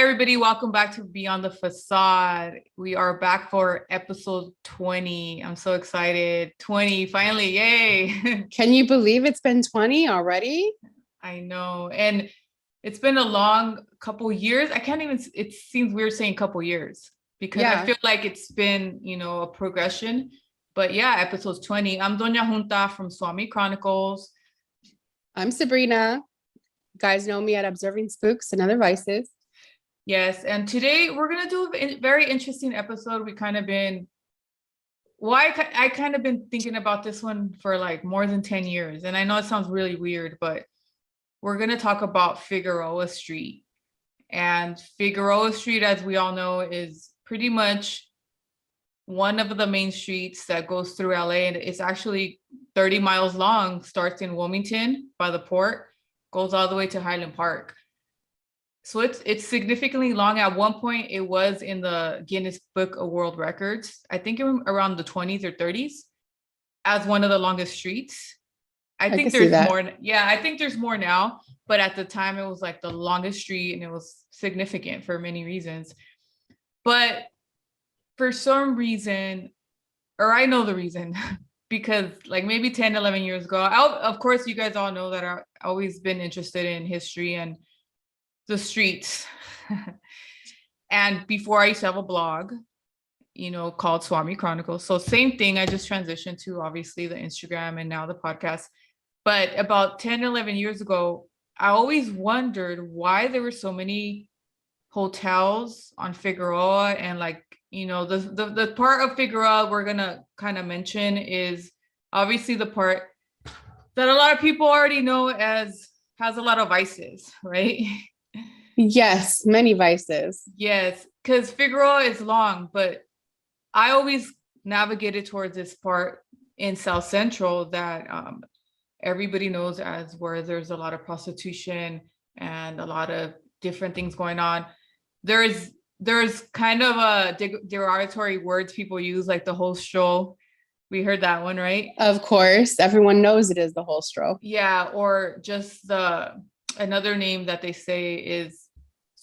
everybody. Welcome back to Beyond the Facade. We are back for episode 20. I'm so excited. 20, finally. Yay. Can you believe it's been 20 already? I know. And it's been a long couple years. It seems weird saying couple years because I feel like it's been, a progression. But yeah, episode's 20. I'm Doña Junta from Swami Chronicles. I'm Sabrina. You guys know me at Observing Spooks and Other Vices. Yes, and today we're going to do a very interesting episode. I kind of been thinking about this one for like more than 10 years. And I know it sounds really weird, but we're going to talk about Figueroa Street. And Figueroa Street, as we all know, is pretty much one of the main streets that goes through LA. And it's actually 30 miles long, starts in Wilmington by the port, goes all the way to Highland Park. So it's significantly long. At one point, it was in the Guinness Book of World Records, I think around the 20s or 30s, as one of the longest streets. I think there's more. Yeah, I think there's more now. But at the time, it was like the longest street, and it was significant for many reasons. But for some reason, or I know the reason, because like maybe 10, 11 years ago, of course, you guys all know that I've always been interested in history and the streets. And before, I used to have a blog, called Swami Chronicles. So same thing, I just transitioned to obviously the Instagram and now the podcast. But about 10, 11 years ago, I always wondered why there were so many hotels on Figueroa. And like, the part of Figueroa we're gonna kind of mention is obviously the part that a lot of people already know as has a lot of vices, right? Yes, many vices. Yes, because Figueroa is long, but I always navigated towards this part in South Central that everybody knows as where there's a lot of prostitution and a lot of different things going on. There's kind of a derogatory words people use, like the whole stroll. We heard that one, right? Of course, everyone knows it is the whole stroll. Yeah, or just another name that they say is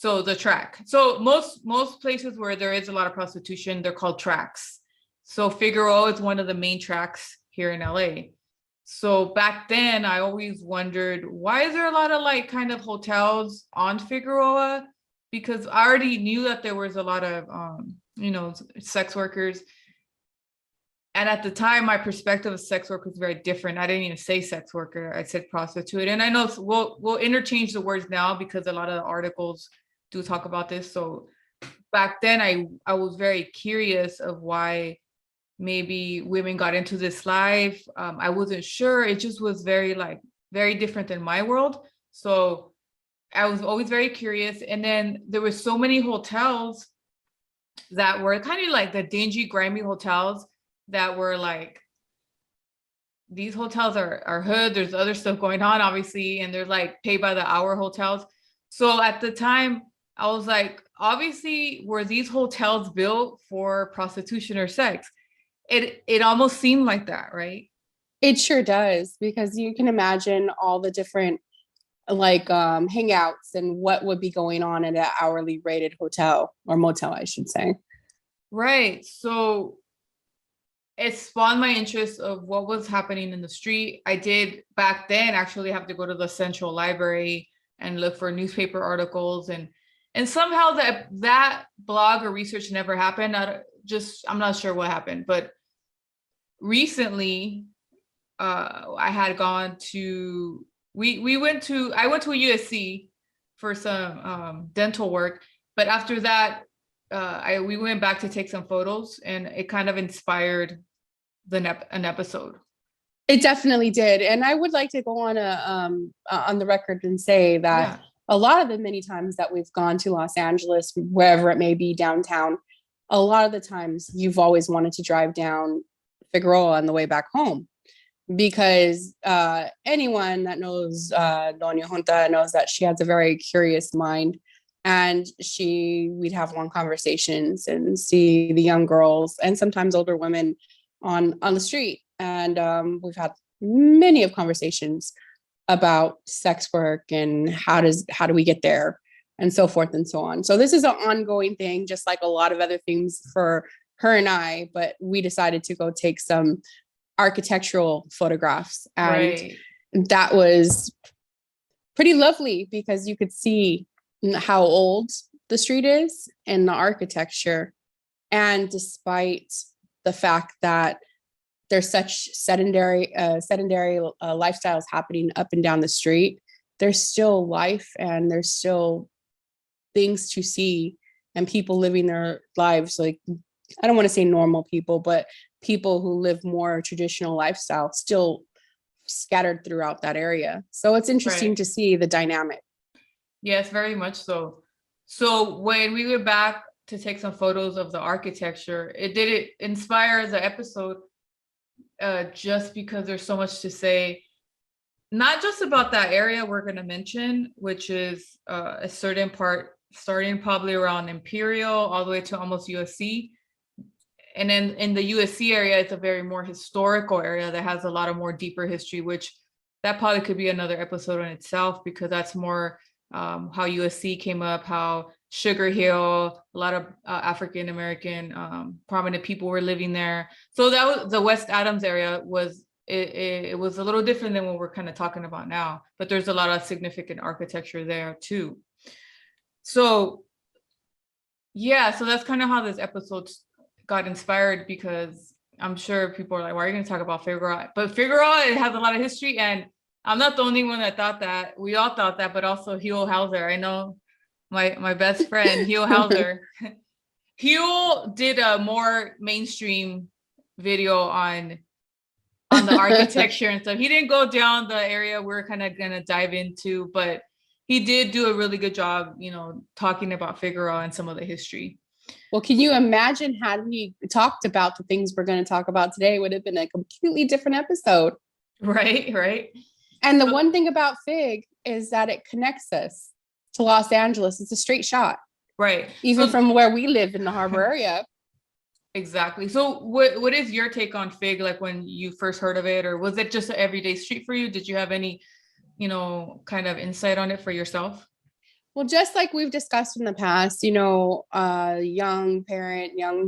the track. So most places where there is a lot of prostitution, they're called tracks. So Figueroa is one of the main tracks here in LA. So back then, I always wondered, why is there a lot of like kind of hotels on Figueroa? Because I already knew that there was a lot of, sex workers. And at the time, my perspective of sex work was very different. I didn't even say sex worker. I said prostitute. And I know we'll interchange the words now because a lot of the articles do talk about this. So back then, I was very curious of why maybe women got into this life. I wasn't sure. It just was very different than my world. So I was always very curious. And then there were so many hotels that were kind of like the dingy, grimy hotels that were like, these hotels are hood. There's other stuff going on, obviously, and they're like pay by the hour hotels. So at the time, I was like, obviously, were these hotels built for prostitution or sex? It almost seemed like that, right? It sure does, because you can imagine all the different hangouts and what would be going on at an hourly rated hotel or motel, I should say. Right. So it spawned my interest of what was happening in the street. I did back then actually have to go to the Central Library and look for newspaper articles, and somehow that blog or research never happened. I'm not sure what happened, but recently I had gone to I went to a USC for some dental work, but after that we went back to take some photos, and it kind of inspired an episode. It definitely did. And I would like to go on the record and say that a lot of the many times that we've gone to Los Angeles, wherever it may be downtown, a lot of the times you've always wanted to drive down Figueroa on the way back home, because anyone that knows Doña Junta knows that she has a very curious mind, and we'd have long conversations and see the young girls and sometimes older women on the street. And we've had many of conversations about sex work and how do we get there, and so forth and so on. So this is an ongoing thing, just like a lot of other things for her and I, but we decided to go take some architectural photographs. And that was pretty lovely because you could see how old the street is and the architecture. And despite the fact that there's such sedentary lifestyles happening up and down the street, there's still life and there's still things to see and people living their lives like, I don't want to say normal people, but people who live more traditional lifestyle still scattered throughout that area. So it's interesting to see the dynamic. Yes, very much so. So when we went back to take some photos of the architecture, it inspire the episode just because there's so much to say, not just about that area we're going to mention, which is a certain part starting probably around Imperial all the way to almost USC. And then in the USC area, it's a very more historical area that has a lot of more deeper history, which that probably could be another episode in itself, because that's more how USC came up, how Sugar Hill, a lot of African-American prominent people were living there. So that was the West Adams area it was a little different than what we're kind of talking about now, but there's a lot of significant architecture there too. So yeah, so that's kind of how this episode got inspired, because I'm sure people are like, why are you going to talk about Figueroa? But Figueroa, it has a lot of history, and I'm not the only one that thought that. We all thought that, but also Hugh Hauser. I know my best friend, Hugh Hauser. Hugh did a more mainstream video on the architecture and stuff. He didn't go down the area we're kind of going to dive into, but he did do a really good job, talking about Figueroa and some of the history. Well, can you imagine had we talked about the things we're going to talk about today, it would have been a completely different episode. Right. And the one thing about Fig is that it connects us to Los Angeles. It's a straight shot. Right. Even from where we live in the harbor area. Exactly. So what is your take on Fig, like when you first heard of it, or was it just an everyday street for you? Did you have any, kind of insight on it for yourself? Well, just like we've discussed in the past, young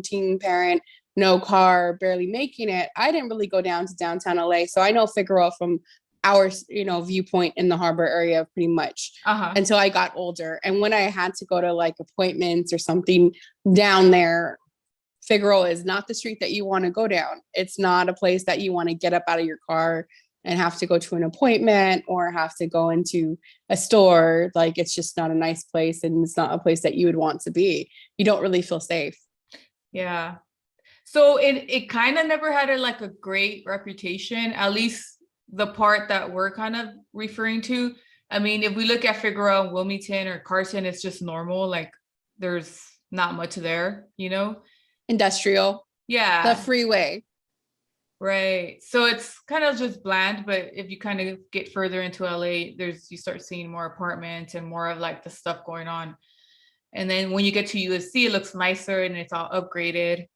teen parent, no car, barely making it. I didn't really go down to downtown LA. So I know Figueroa from our, viewpoint in the harbor area pretty much until I got older. And when I had to go to like appointments or something down there, Figueroa is not the street that you want to go down. It's not a place that you want to get up out of your car and have to go to an appointment or have to go into a store. Like, it's just not a nice place, and it's not a place that you would want to be. You don't really feel safe. Yeah. So it kind of never had a great reputation, at least the part that we're kind of referring to. I mean, if we look at Figueroa, Wilmington, or Carson, it's just normal. Like, there's not much there, Industrial. Yeah. The freeway. Right. So it's kind of just bland, but if you kind of get further into LA, you start seeing more apartments and more of the stuff going on. And then when you get to USC, it looks nicer and it's all upgraded.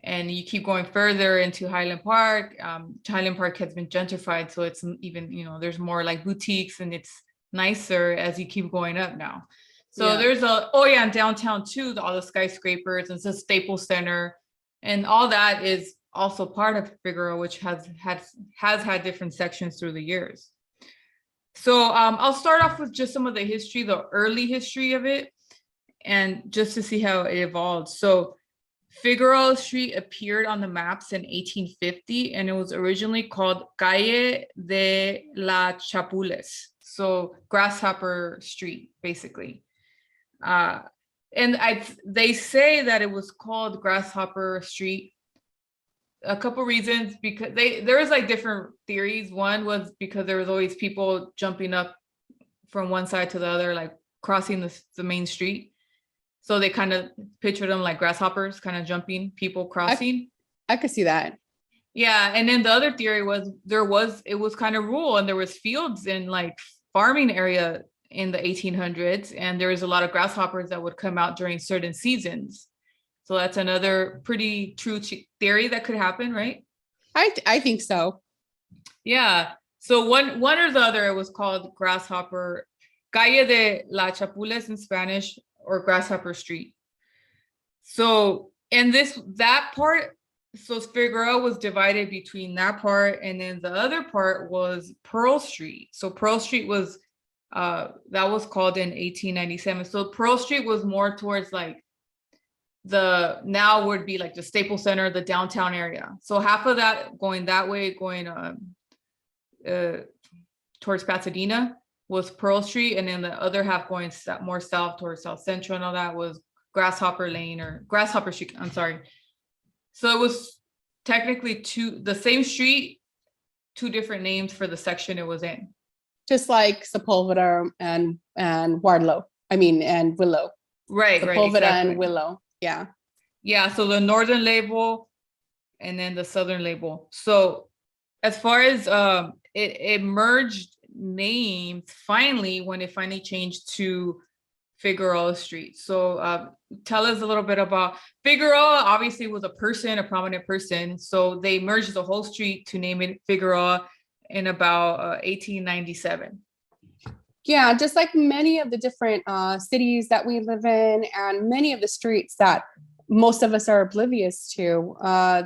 And you keep going further into Highland Park. Highland Park has been gentrified, so it's even, there's more boutiques, and it's nicer as you keep going up now. So there's and downtown too, all the skyscrapers, and it's a Staples Center, and all that is also part of Figueroa, which has had different sections through the years. So I'll start off with just some of the history, the early history of it, and just to see how it evolved. So Figueroa Street appeared on the maps in 1850, and it was originally called Calle de las Chapules, so Grasshopper Street, basically. They say that it was called Grasshopper Street a couple reasons, because there was different theories. One was because there was always people jumping up from one side to the other, crossing the main street. So they kind of pictured them like grasshoppers, kind of jumping, people crossing. I could see that. Yeah. And then the other theory was it was kind of rural, and there was fields and farming area in the 1800s. And there was a lot of grasshoppers that would come out during certain seasons. So that's another pretty true theory that could happen, right? I think so. Yeah. So one or the other, it was called Grasshopper Calle de la Chapulas in Spanish, or Grasshopper Street. So, and that part, so Figueroa was divided between that part, and then the other part was Pearl Street. So Pearl Street was, that was called in 1897. So Pearl Street was more towards like now would be like the Staples Center, the downtown area. So half of that going that way, going towards Pasadena was Pearl Street, and then the other half going more south towards South Central and all that was Grasshopper Lane or Grasshopper Street. I'm sorry. So it was technically the same street, two different names for the section it was in. Just like Sepulveda and Wardlow. And Willow. Right, Sepulveda exactly. and Willow. Yeah. Yeah. So the northern label and then the southern label. So as far as it merged names finally when it finally changed to Figueroa Street. So tell us a little bit about Figueroa. Obviously was a prominent person. So they merged the whole street to name it Figueroa in about 1897. Yeah, just like many of the different cities that we live in and many of the streets that most of us are oblivious to,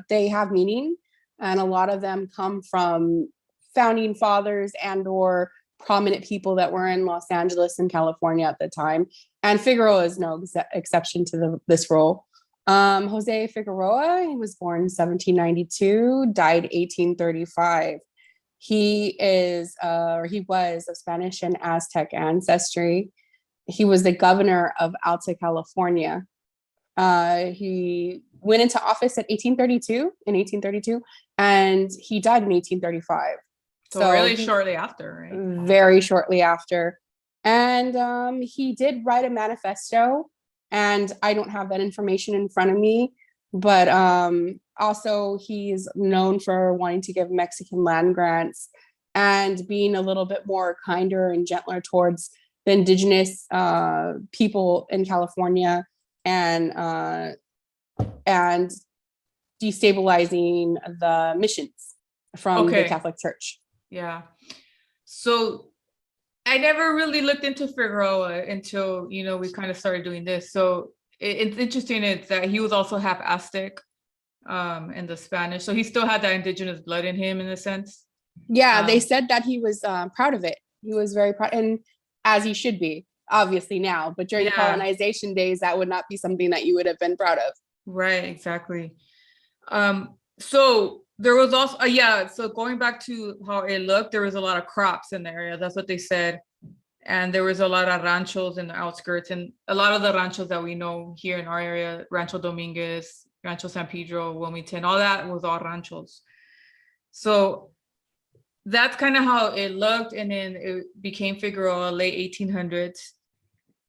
they have meaning. And a lot of them come from founding fathers and or prominent people that were in Los Angeles and California at the time. And Figueroa is no exception to this rule. Jose Figueroa, he was born in 1792, died 1835. He was of Spanish and Aztec ancestry. He was the governor of Alta California. He went into office in 1832, and he died in 1835. So really shortly after, right? Very shortly after. And he did write a manifesto, and I don't have that information in front of me, but also he's known for wanting to give Mexican land grants and being a little bit more kinder and gentler towards the indigenous people in California, and destabilizing the missions from the Catholic Church. Yeah. So I never really looked into Figueroa until, we kind of started doing this. So it's interesting that he was also half Aztec in the Spanish. So he still had that indigenous blood in him in a sense. Yeah, they said that he was proud of it. He was very proud, and as he should be, obviously now. But during colonization days, that would not be something that you would have been proud of. Right, exactly. So there was also, so going back to how it looked, there was a lot of crops in the area. That's what they said. And there was a lot of ranchos in the outskirts. And a lot of the ranchos that we know here in our area, Rancho Dominguez, Rancho San Pedro, Wilmington, all that was all ranchos. So that's kind of how it looked. And then it became Figueroa, late 1800s.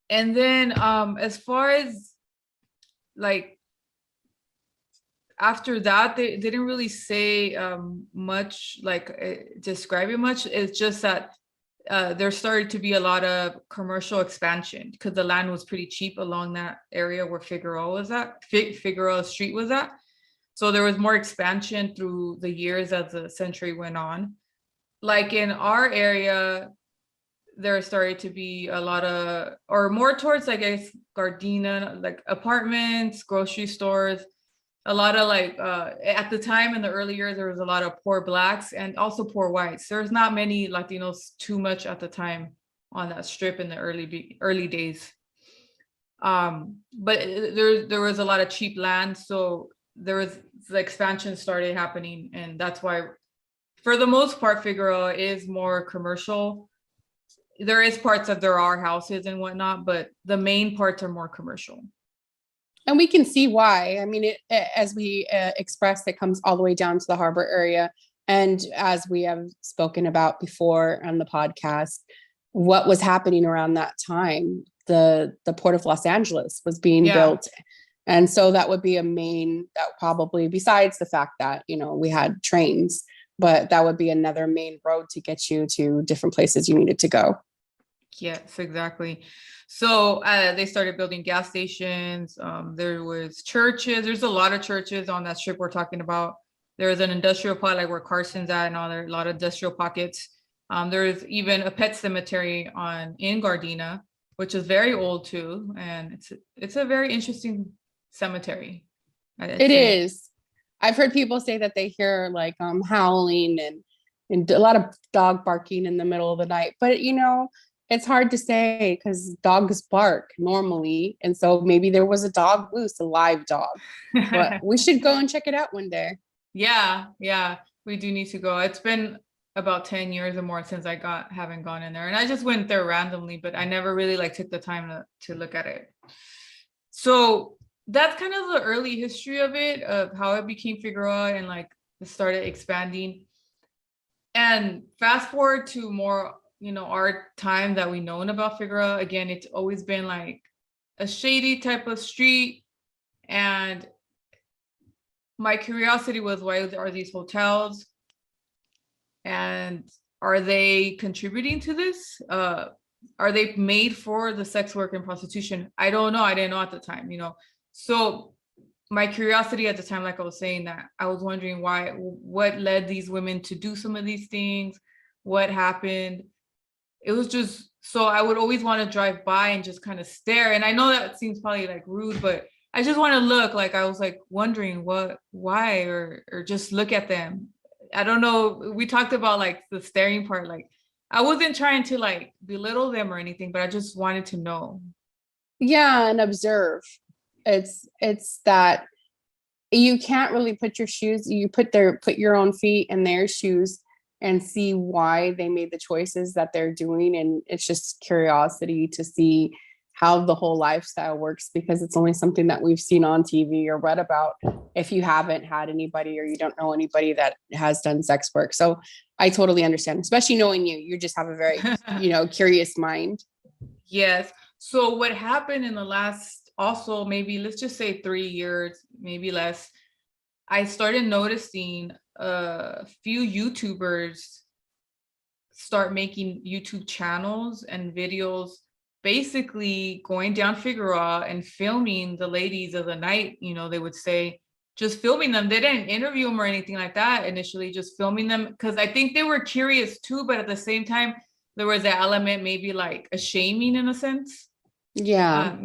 And then as far as like, after that, they didn't really say much, describe it much. It's just that there started to be a lot of commercial expansion because the land was pretty cheap along that area where Figueroa Street was at. So there was more expansion through the years as the century went on. Like in our area, there started to be a lot of, or more towards, I guess, Gardena, like apartments, grocery stores. A lot of at the time in the early years, there was a lot of poor Blacks and also poor whites. There's not many Latinos too much at the time on that strip in the early days. But there was a lot of cheap land. So there was the expansion started happening. And that's why, for the most part, Figueroa is more commercial. There is parts that there are houses and whatnot, but the main parts are more commercial. And we can see why. I mean, as we expressed, it comes all the way down to the harbor area. And as we have spoken about before on the podcast, what was happening around that time, the Port of Los Angeles was being built. And so that would be that probably, besides the fact that, we had trains, but that would be another main road to get you to different places you needed to go. Yes, exactly. So they started building gas stations. There was churches. There's a lot of churches on that strip we're talking about. There was an industrial part, like where Carson's at, and all there, a lot of industrial pockets. There's even a pet cemetery in Gardena, which is very old too, and it's a very interesting cemetery. It is. I've heard people say that they hear like howling and a lot of dog barking in the middle of the night. But it's hard to say because dogs bark normally, and so maybe there was a dog loose, a live dog. But we should go and check it out one day. Yeah, we do need to go. It's been about 10 years or more since haven't gone in there, and I just went there randomly, but I never really like took the time to look at it. So that's kind of the early history of it, of how it became Figueroa and like it started expanding. And fast forward to more, our time that we known about Figueroa. Again, it's always been like a shady type of street. And my curiosity was, why are these hotels? And are they contributing to this? Are they made for the sex work and prostitution? I don't know. I didn't know at the time, So my curiosity at the time, like I was saying, that I was wondering what led these women to do some of these things, what happened. It was just, so I would always want to drive by and just kind of stare. And I know that seems probably like rude, but I just want to look, like I was like wondering why, or just look at them. I don't know. We talked about like the staring part. Like I wasn't trying to like belittle them or anything, but I just wanted to know. Yeah, and observe. It's that you can't really put your own feet in their shoes and see why they made the choices that they're doing. And it's just curiosity to see how the whole lifestyle works, because it's only something that we've seen on TV or read about if you haven't had anybody or you don't know anybody that has done sex work. So I totally understand, especially knowing you just have a very, curious mind. Yes. So what happened in the last, also maybe let's just say 3 years, maybe less, I started noticing a few YouTubers start making YouTube channels and videos, basically going down Figueroa and filming the ladies of the night. They would say, just filming them. They didn't interview them or anything like that initially, just filming them, because I think they were curious too, but at the same time, there was that element, maybe like a shaming in a sense. Yeah.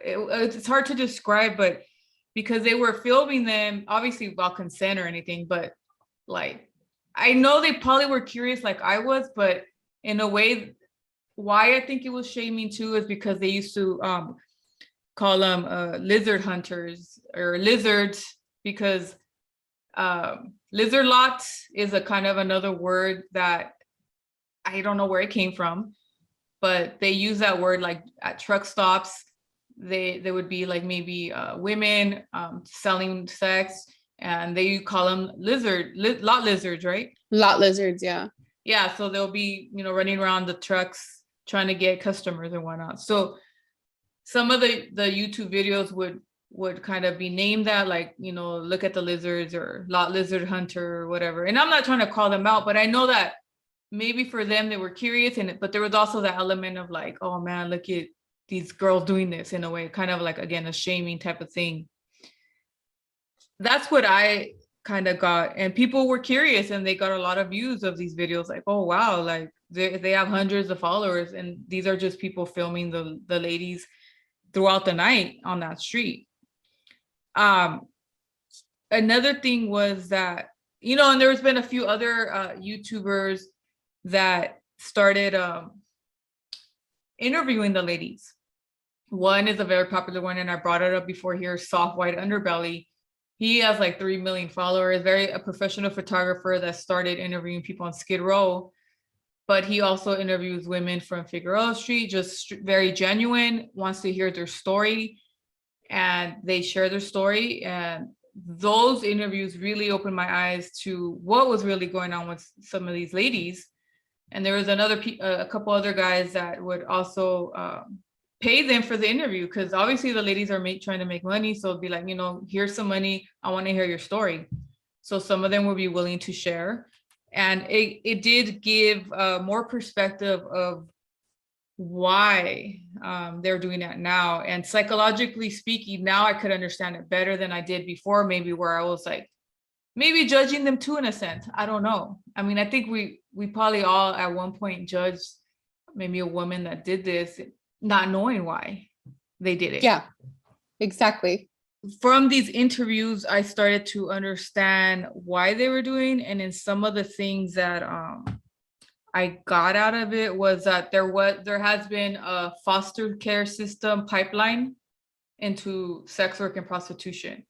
It's hard to describe, but because they were filming them, obviously without consent or anything, but like, I know they probably were curious like I was, but in a way, why I think it was shaming too is because they used to call them lizard hunters or lizards, because lizard lot is a kind of another word that I don't know where it came from, but they use that word like at truck stops. They would be like maybe women selling sex, and they call them lot lizards, right? Lot lizards, yeah. Yeah, so they'll be, running around the trucks trying to get customers and whatnot. So some of the YouTube videos would kind of be named that, like, look at the lizards or lot lizard hunter or whatever. And I'm not trying to call them out, but I know that maybe for them they were curious in it, but there was also that element of like, oh man, look at these girls doing this, in a way, kind of like, again, a shaming type of thing. That's what I kind of got, and people were curious and they got a lot of views of these videos, like, oh wow, like they have hundreds of followers, and these are just people filming the ladies throughout the night on that street. Another thing was that, and there's been a few other YouTubers that started interviewing the ladies. One is a very popular one, and I brought it up before here, Soft White Underbelly. He has like 3 million followers, a professional photographer that started interviewing people on Skid Row, but he also interviews women from Figueroa Street, just very genuine, wants to hear their story, and they share their story. And those interviews really opened my eyes to what was really going on with some of these ladies. And there was a couple other guys that would also pay them for the interview, because obviously the ladies are trying to make money. So it'd be like, here's some money, I want to hear your story. So some of them would be willing to share. And it did give more perspective of why they're doing that now. And psychologically speaking, now I could understand it better than I did before, maybe, where I was like, maybe judging them too, in a sense. I don't know. I mean, I think we probably all at one point judged maybe a woman that did this, not knowing why they did it. Yeah, exactly. From these interviews, I started to understand why they were doing, and in some of the things that I got out of it was that there has been a foster care system pipeline into sex work and prostitution.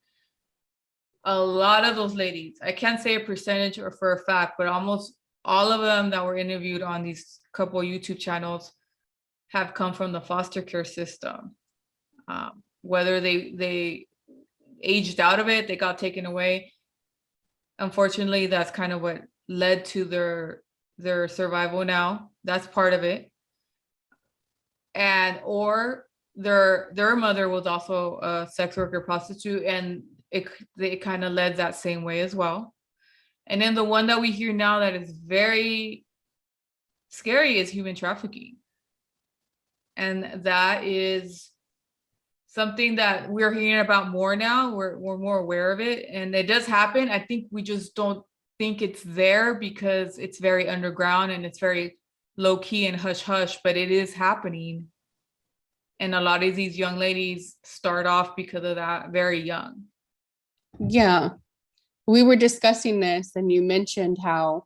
A lot of those ladies, I can't say a percentage or for a fact, but almost all of them that were interviewed on these couple YouTube channels have come from the foster care system. Whether they aged out of it, they got taken away. Unfortunately, that's kind of what led to their survival now. That's part of it. And or their mother was also a sex worker prostitute, and it kind of led that same way as well. And then the one that we hear now that is very scary is human trafficking. And that is something that we're hearing about more now. We're more aware of it, and it does happen. I think we just don't think it's there because it's very underground and it's very low key and hush hush, but it is happening. And a lot of these young ladies start off because of that very young. Yeah, we were discussing this, and you mentioned how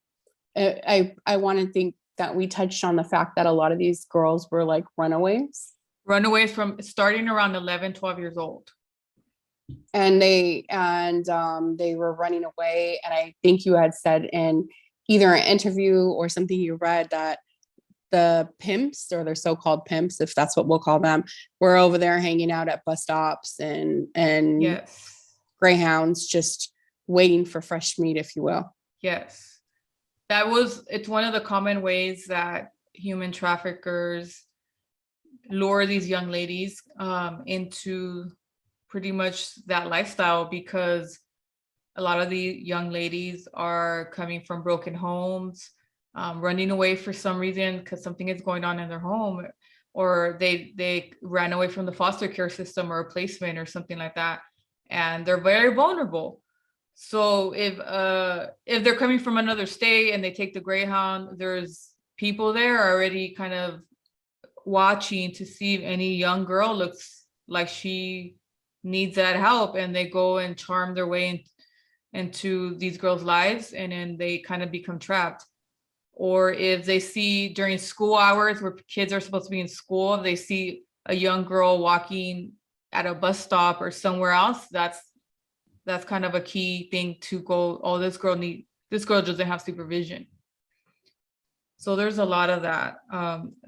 I want to think that we touched on the fact that a lot of these girls were like runaways From starting around 11, 12 years old. And they were running away. And I think you had said in either an interview or something you read that the pimps, or their so-called pimps, if that's what we'll call them, were over there hanging out at bus stops and yes, Greyhounds, just waiting for fresh meat, if you will. Yes. It's one of the common ways that human traffickers lure these young ladies into pretty much that lifestyle, because a lot of the young ladies are coming from broken homes, running away for some reason because something is going on in their home, or they ran away from the foster care system or a placement or something like that, and they're very vulnerable. So if they're coming from another state and they take the Greyhound, there's people there already kind of watching to see if any young girl looks like she needs that help, and they go and charm their way into these girls' lives, and then they kind of become trapped. Or if they see during school hours where kids are supposed to be in school, if they see a young girl walking at a bus stop or somewhere else, that's kind of a key thing to go, oh, this girl doesn't have supervision. So there's a lot of that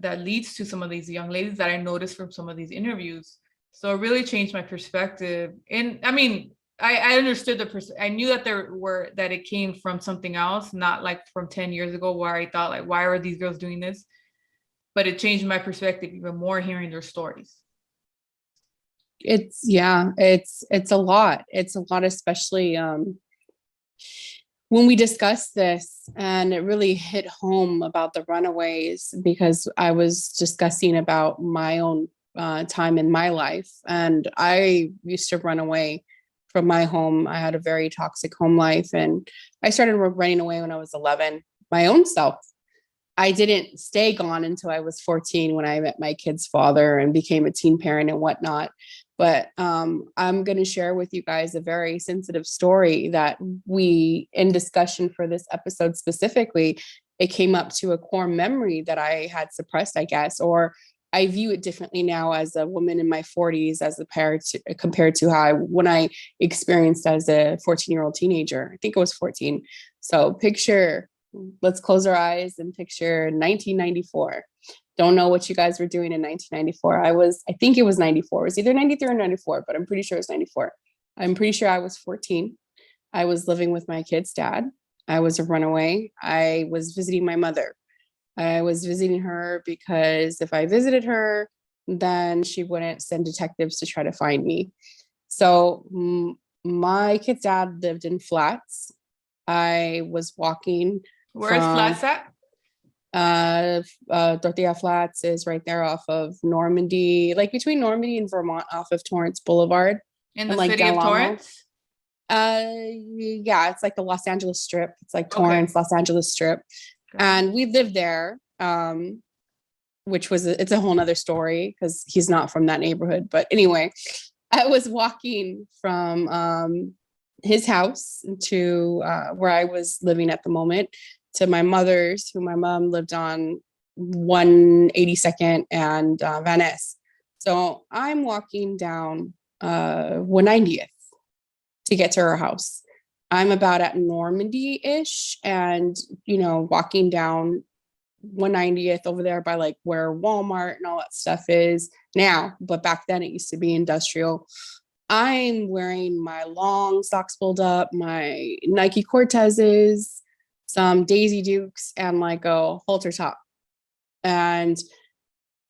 that leads to some of these young ladies that I noticed from some of these interviews. So it really changed my perspective. And I mean, I understood I knew that that it came from something else, not like from 10 years ago where I thought like, why are these girls doing this? But it changed my perspective even more hearing their stories. It's a lot. It's a lot, especially when we discussed this, and it really hit home about the runaways, because I was discussing about my own time in my life. And I used to run away from my home. I had a very toxic home life, and I started running away when I was 11, my own self. I didn't stay gone until I was 14 when I met my kid's father and became a teen parent and whatnot. But I'm going to share with you guys a very sensitive story that in discussion for this episode specifically, it came up to a core memory that I had suppressed, I guess, or I view it differently now as a woman in my 40s compared to when I experienced as a 14-year-old teenager. I think it was 14. So let's close our eyes and picture 1994. Don't know what you guys were doing in 1994. I think it was 94. It was either 93 or 94, but I'm pretty sure it was 94. I'm pretty sure I was 14. I was living with my kid's dad. I was a runaway. I was visiting my mother. I was visiting her because if I visited her, then she wouldn't send detectives to try to find me. So my kid's dad lived in Flats. I was walking. Where's Flats at? Dorothea Flats is right there off of Normandy, like between Normandy and Vermont, off of Torrance Boulevard. In the city of Torrance? Yeah, it's like the Los Angeles Strip. It's like Okay. Torrance, Los Angeles Strip. Got it. And we lived there, which was, it's a whole nother story because he's not from that neighborhood. But anyway, I was walking from his house to where I was living at the moment to my mother's, who my mom lived on 182nd and Van Ness. So I'm walking down 190th to get to her house. I'm about at Normandy-ish and, walking down 190th over there by like where Walmart and all that stuff is now, but back then it used to be industrial. I'm wearing my long socks pulled up, my Nike Cortezes, some Daisy Dukes, and like a halter top, and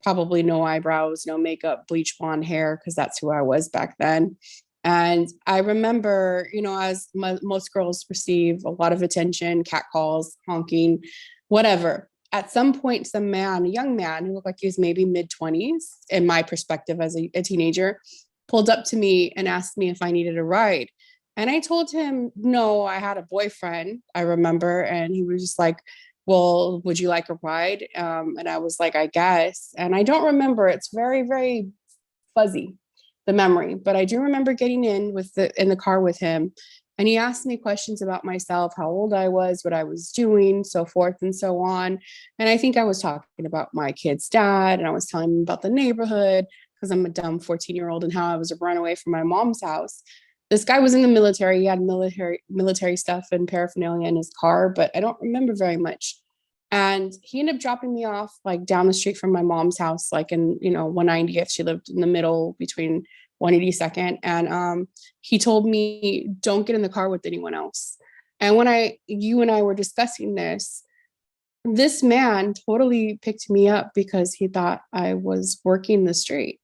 probably no eyebrows, no makeup, bleach blonde hair, because that's who I was back then. And I remember, as most girls receive a lot of attention, catcalls, honking, whatever. At some point, some man, a young man who looked like he was maybe mid-20s, in my perspective as a teenager, pulled up to me and asked me if I needed a ride. And I told him, no, I had a boyfriend, I remember. And he was just like, well, would you like a ride? And I was like, I guess. And I don't remember. It's very, very fuzzy, the memory, but I do remember getting in the car with him, and he asked me questions about myself, how old I was, what I was doing, so forth and so on. And I think I was talking about my kid's dad, and I was telling him about the neighborhood because I'm a dumb 14-year-old, and how I was a runaway from my mom's house. This guy was in the military. He had military stuff and paraphernalia in his car, but I don't remember very much. And he ended up dropping me off like down the street from my mom's house, like in, 190th. She lived in the middle between 182nd. And he told me, don't get in the car with anyone else. And when you and I were discussing this man totally picked me up because he thought I was working the street.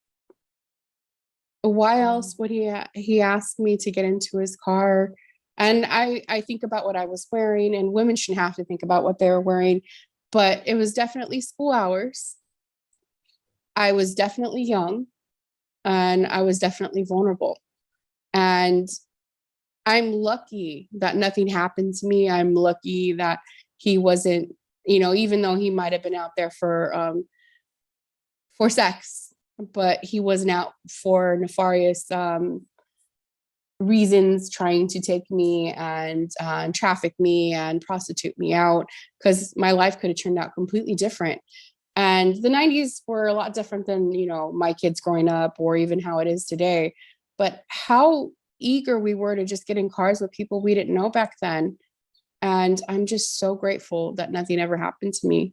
Why else would he ask me to get into his car? And I think about what I was wearing, and women shouldn't have to think about what they were wearing, but it was definitely school hours. I was definitely young, and I was definitely vulnerable. And I'm lucky that nothing happened to me. I'm lucky that he wasn't, even though he might have been out there for sex, but he wasn't out for nefarious reasons, trying to take me and traffic me and prostitute me out, because my life could have turned out completely different. And the 90s were a lot different than, my kids growing up, or even how it is today. But how eager we were to just get in cars with people we didn't know back then. And I'm just so grateful that nothing ever happened to me.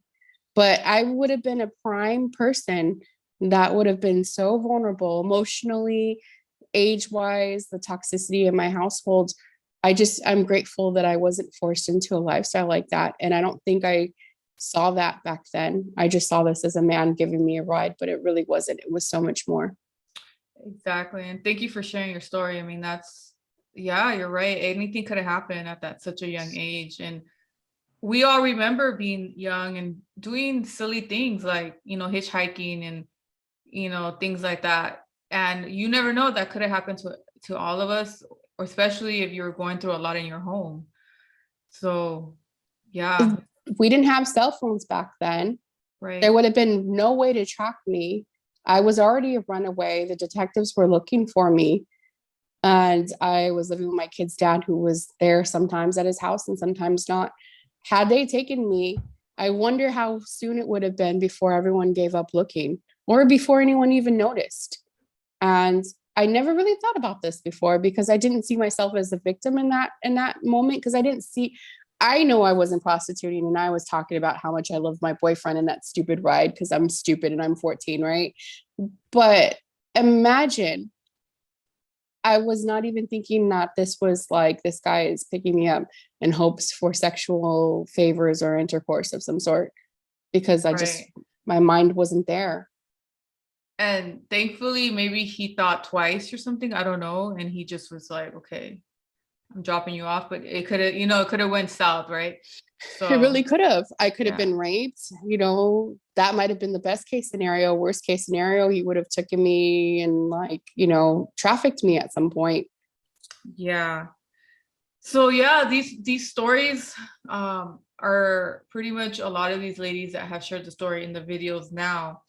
But I would have been a prime person that would have been so vulnerable emotionally, age-wise, the toxicity in my household. I'm grateful that I wasn't forced into a lifestyle like that. And I don't think I saw that back then. I just saw this as a man giving me a ride, but it really wasn't. It was so much more. Exactly. And thank you for sharing your story. I mean, yeah, you're right. Anything could have happened at such a young age. And we all remember being young and doing silly things like, hitchhiking and, things like that. And you never know, that could have happened to all of us, or especially if you're going through a lot in your home. So, yeah. We didn't have cell phones back then. Right. There would have been no way to track me. I was already a runaway. The detectives were looking for me. And I was living with my kid's dad, who was there sometimes at his house and sometimes not. Had they taken me, I wonder how soon it would have been before everyone gave up looking, or before anyone even noticed. And I never really thought about this before, because I didn't see myself as a victim in that moment, because I know I wasn't prostituting, and I was talking about how much I loved my boyfriend in that stupid ride because I'm stupid and I'm 14, right? But imagine, I was not even thinking that this was like, this guy is picking me up in hopes for sexual favors or intercourse of some sort, because my mind wasn't there. And thankfully, maybe he thought twice or something. I don't know. And he just was like, okay, I'm dropping you off. But it could have, it could have went south, right? So it really could have. I could have been raped. That might have been the best case scenario. Worst case scenario, he would have taken me and trafficked me at some point. Yeah. So yeah, these stories are pretty much a lot of these ladies that have shared the story in the videos now.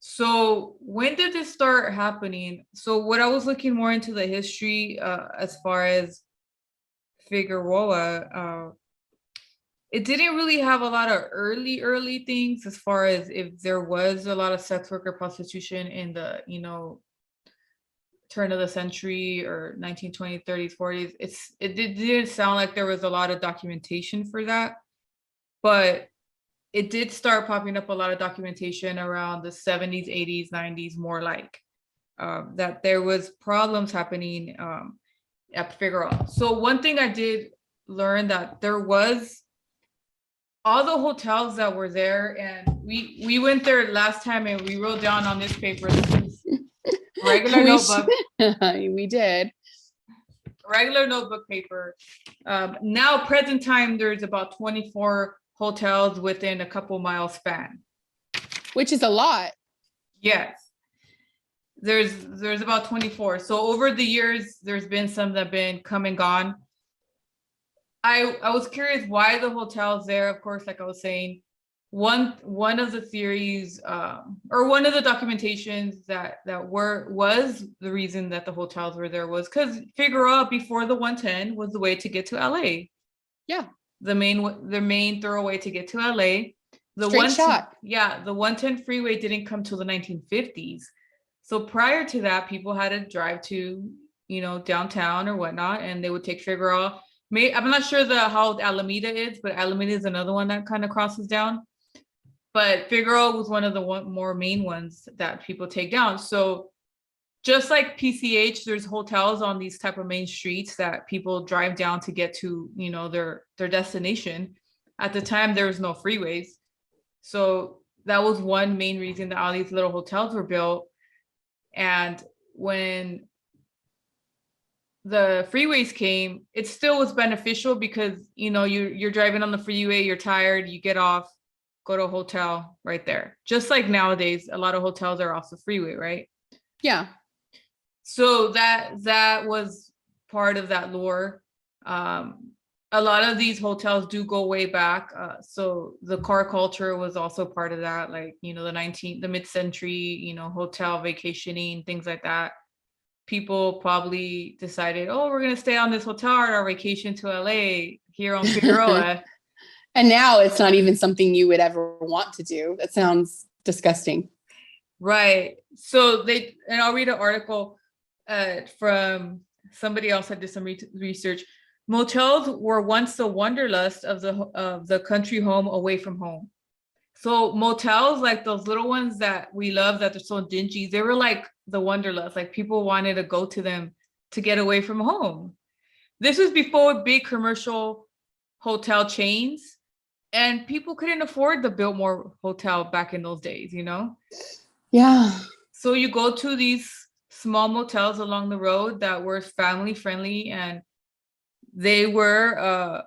So when did this start happening? So what I was looking more into the history as far as Figueroa, it didn't really have a lot of early things as far as if there was a lot of sex worker prostitution in the, turn of the century or 1920s, 30s, 40s. It didn't sound like there was a lot of documentation for that, but it did start popping up a lot of documentation around the 70s, 80s, 90s, more like that there was problems happening at Figueroa. So one thing I did learn that there was all the hotels that were there, and we went there last time and we wrote down on this paper, this is regular notebook. We did. Regular notebook paper. Now, present time, there's about 24 hotels within a couple mile span. Which is a lot. Yes. There's about 24. So over the years, there's been some that have been come and gone. I was curious why the hotels there, of course, like I was saying, one of the theories or one of the documentations that was the reason that the hotels were there was because Figueroa before the 110 was the way to get to LA. Yeah. The main thoroughway to get to LA. The Straight shot. Yeah, the 110 freeway didn't come till the 1950s. So prior to that, people had to drive to, downtown or whatnot, and they would take Figueroa. I'm not sure how Alameda is, but Alameda is another one that kind of crosses down. But Figueroa was one of the more main ones that people take down. So just like PCH, there's hotels on these type of main streets that people drive down to get to, their destination. At the time, there was no freeways. So that was one main reason that all these little hotels were built. And when the freeways came, it still was beneficial because, you're driving on the freeway, you're tired, you get off, go to a hotel right there. Just like nowadays, a lot of hotels are off the freeway, right? Yeah. So that was part of that lure. A lot of these hotels do go way back. So the car culture was also part of that, like, the mid-century, hotel vacationing, things like that. People probably decided, oh, we're going to stay on this hotel at our vacation to LA here on Figueroa. And now it's not even something you would ever want to do. That sounds disgusting. Right. So and I'll read an article from somebody else that did some research. Motels were once the wanderlust of the country home away from home. So motels, like those little ones that we love that they're so dingy, they were like the wanderlust. Like people wanted to go to them to get away from home. This was before big commercial hotel chains, and people couldn't afford the Biltmore Hotel back in those days, Yeah. So you go to these small motels along the road that were family friendly, and they were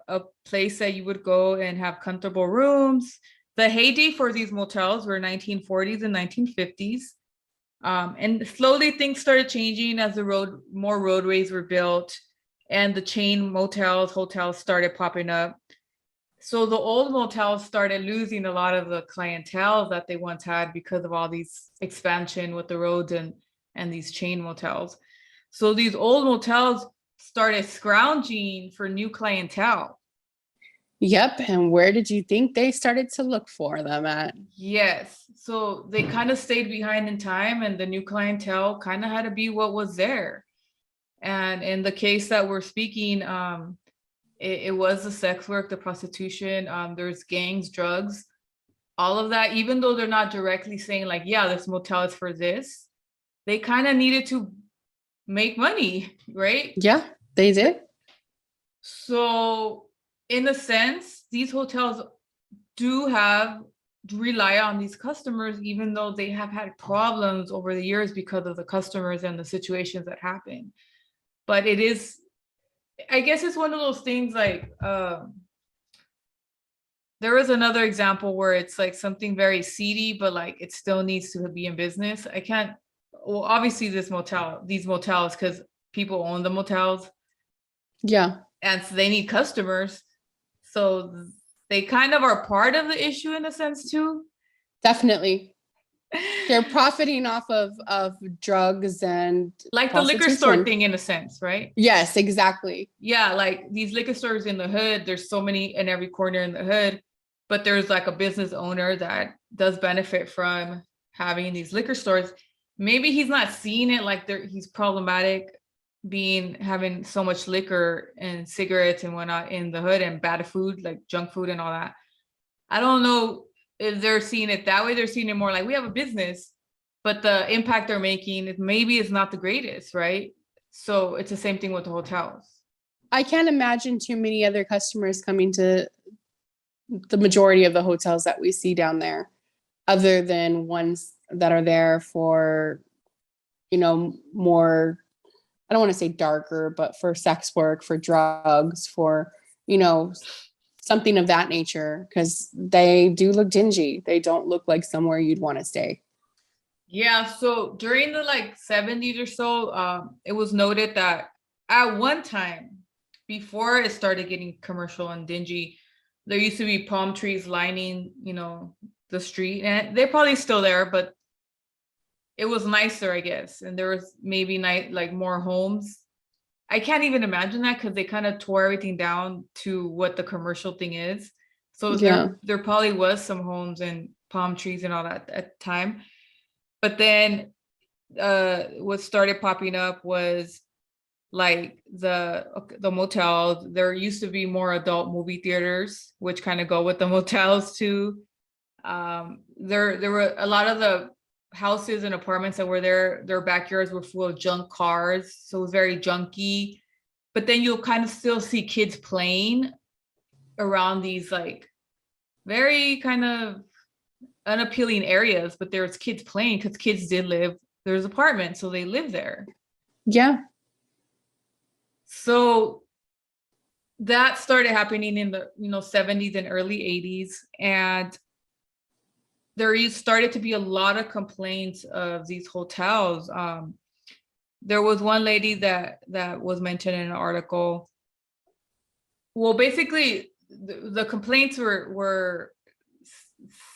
a place that you would go and have comfortable rooms. The heyday for these motels were 1940s and 1950s. And slowly things started changing as more roadways were built and the chain hotels started popping up. So the old motels started losing a lot of the clientele that they once had because of all these expansion with the roads and these chain motels. So these old motels started scrounging for new clientele. Yep. And where did you think they started to look for them at? Yes. So they kind of stayed behind in time, and the new clientele kind of had to be what was there. And in the case that we're speaking, it was the sex work, the prostitution, there's gangs, drugs, all of that, even though they're not directly saying like, yeah, this motel is for this, they kind of needed to make money, right? Yeah, they did. So in a sense, these hotels do rely on these customers, even though they have had problems over the years because of the customers and the situations that happen. But it is, I guess it's one of those things like, there was another example where it's like something very seedy, but like it still needs to be in business. Obviously these motels, because people own the motels. Yeah. and so they need customers. So they kind of are part of the issue in a sense too. Definitely. They're profiting off of drugs and like the liquor store thing in a sense, right? Yes, exactly. Yeah, like these liquor stores in the hood, there's so many in every corner in the hood, but there's like a business owner that does benefit from having these liquor stores. Maybe he's not seeing it like he's problematic having so much liquor and cigarettes and whatnot in the hood and bad food, like junk food and all that. I don't know if they're seeing it that way. They're seeing it more like we have a business, but the impact they're making maybe is not the greatest, right? So it's the same thing with the hotels. I can't imagine too many other customers coming to the majority of the hotels that we see down there, other than ones that are there for, more, I don't want to say darker, but for sex work, for drugs, for, something of that nature, because they do look dingy. They don't look like somewhere you'd want to stay. Yeah. So during the 70s or so, it was noted that at one time, before it started getting commercial and dingy, there used to be palm trees lining, the street, and they're probably still there, but it was nicer, I guess. And there was maybe more homes. I can't even imagine that because they kind of tore everything down to what the commercial thing is. So there probably was some homes and palm trees and all that at the time. But then what started popping up was the motels. There used to be more adult movie theaters, which kind of go with the motels too. There were a lot of the houses and apartments that were there, their backyards were full of junk cars, so it was very junky. But then you'll kind of still see kids playing around these very kind of unappealing areas, but there's kids playing because kids did live, there's apartments, so they live there. Yeah. So that started happening in the 70s and early 80s, and there started to be a lot of complaints of these hotels. There was one lady that was mentioned in an article. Well, basically, the complaints were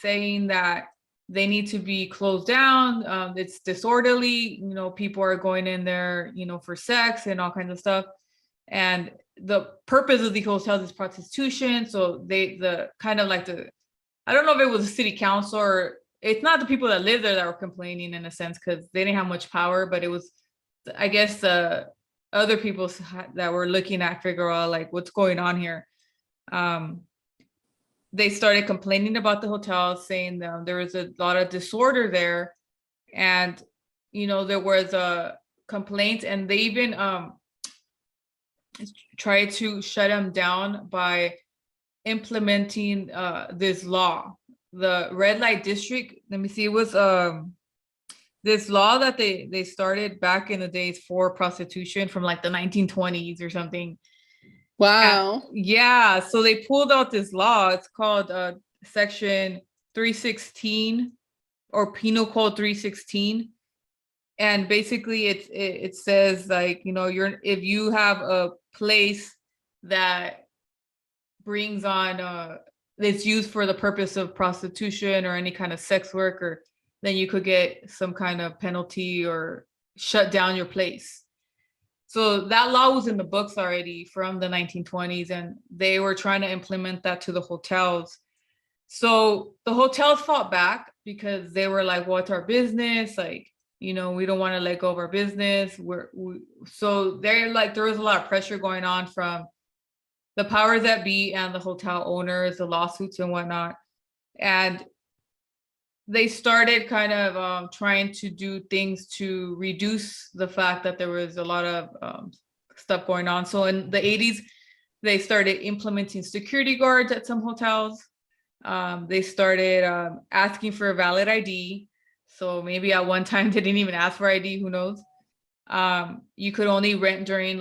saying that they need to be closed down. It's disorderly. People are going in there, for sex and all kinds of stuff. And the purpose of the hotels is prostitution. So I don't know if it was a city council or it's not the people that live there that were complaining in a sense, because they didn't have much power, but it was, I guess, the other people that were looking at Figueroa, what's going on here. They started complaining about the hotel, saying that there was a lot of disorder there. And, there was a complaint, and they even tried to shut them down by implementing this law, the red light district. Let me see, it was this law that they started back in the days for prostitution from the 1920s or something. Wow. Yeah, so they pulled out this law. It's called section 316 or Penal Code 316. And basically it says if you have a place that brings on it's used for the purpose of prostitution or any kind of sex work, or then you could get some kind of penalty or shut down your place. So that law was in the books already from the 1920s, and they were trying to implement that to the hotels. So the hotels fought back because they were like, well, it's our business. We don't want to let go of our business. So there was a lot of pressure going on from the powers that be and the hotel owners, the lawsuits and whatnot. And they started kind of trying to do things to reduce the fact that there was a lot of stuff going on. So in the 80s, they started implementing security guards at some hotels. They started asking for a valid ID. So maybe at one time they didn't even ask for ID, who knows? You could only rent during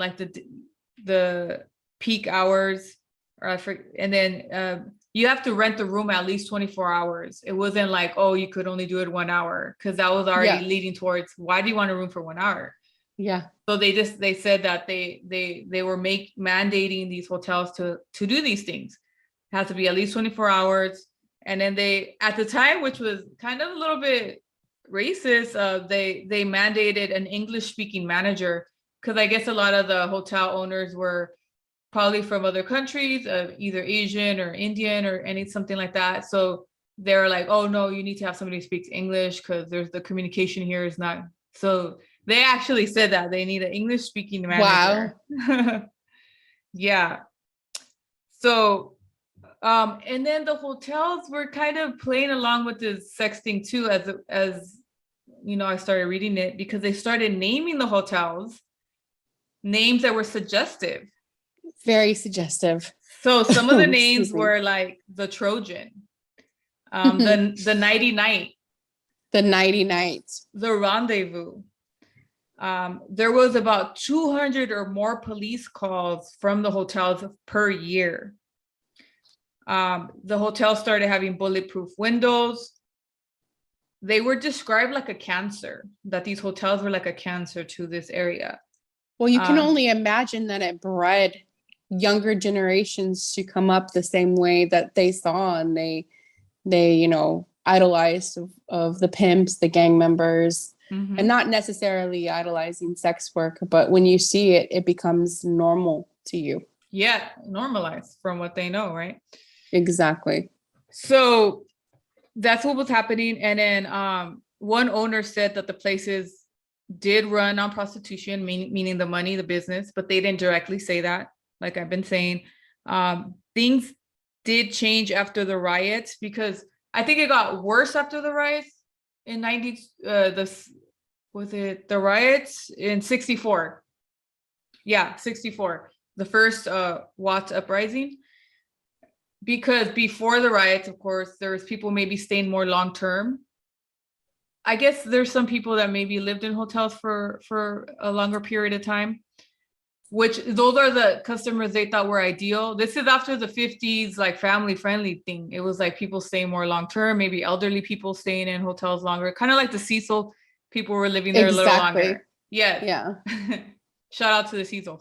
the peak hours, and then you have to rent the room at least 24 hours. It wasn't you could only do it 1 hour, because that was already leading towards, why do you want a room for 1 hour? Yeah. So they said that they were mandating these hotels to do these things. It has to be at least 24 hours. And then they, at the time, which was kind of a little bit racist, they mandated an English speaking manager, because I guess a lot of the hotel owners were probably from other countries, either Asian or Indian or something like that. So they're like, oh no, you need to have somebody who speaks English, because there's the communication here is not. So they actually said that they need an English speaking manager. Wow. Yeah. So and then the hotels were kind of playing along with this sex thing too, as you know, I started reading it, because they started naming the hotels names that were suggestive. Very suggestive. So some of the names were like the Trojan, the Nighty Night, the Nighty Night, the Rendezvous. There was about 200 or more police calls from the hotels per year. The hotel started having bulletproof windows. They were described like a cancer, that these hotels were like a cancer to this area. Well, you can only imagine that it bred younger generations to come up the same way that they saw, and they you know, idolized of the pimps, the gang members, and not necessarily idolizing sex work, but when you see it, it becomes normal to you. Yeah, normalized from what they know, right? Exactly. So that's what was happening. And then one owner said that the places did run on prostitution, meaning the money, the business, but they didn't directly say that. Like I've been saying, things did change after the riots, because I think it got worse after the riots in the riots in 64. Yeah, 64. The first Watts uprising. Because before the riots, of course, there was people maybe staying more long term. I guess there's some people that maybe lived in hotels for a longer period of time, which those are the customers they thought were ideal. This is after the 50s, like family friendly thing. It was like people staying more long term, maybe elderly people staying in hotels longer, kind of like the Cecil. People were living there a little longer. Yeah. Shout out to the Cecil.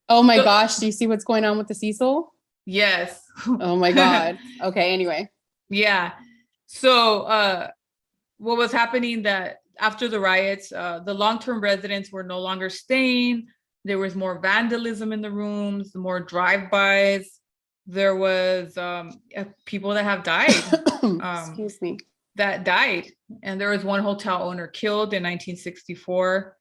Oh my gosh, do you see what's going on with the Cecil? Yes. Oh my God. Okay, anyway. Yeah. So what was happening that after the riots, the long-term residents were no longer staying. There was more vandalism in the rooms, more drive-bys. There was people that have died. Excuse me. That died. And there was one hotel owner killed in 1964.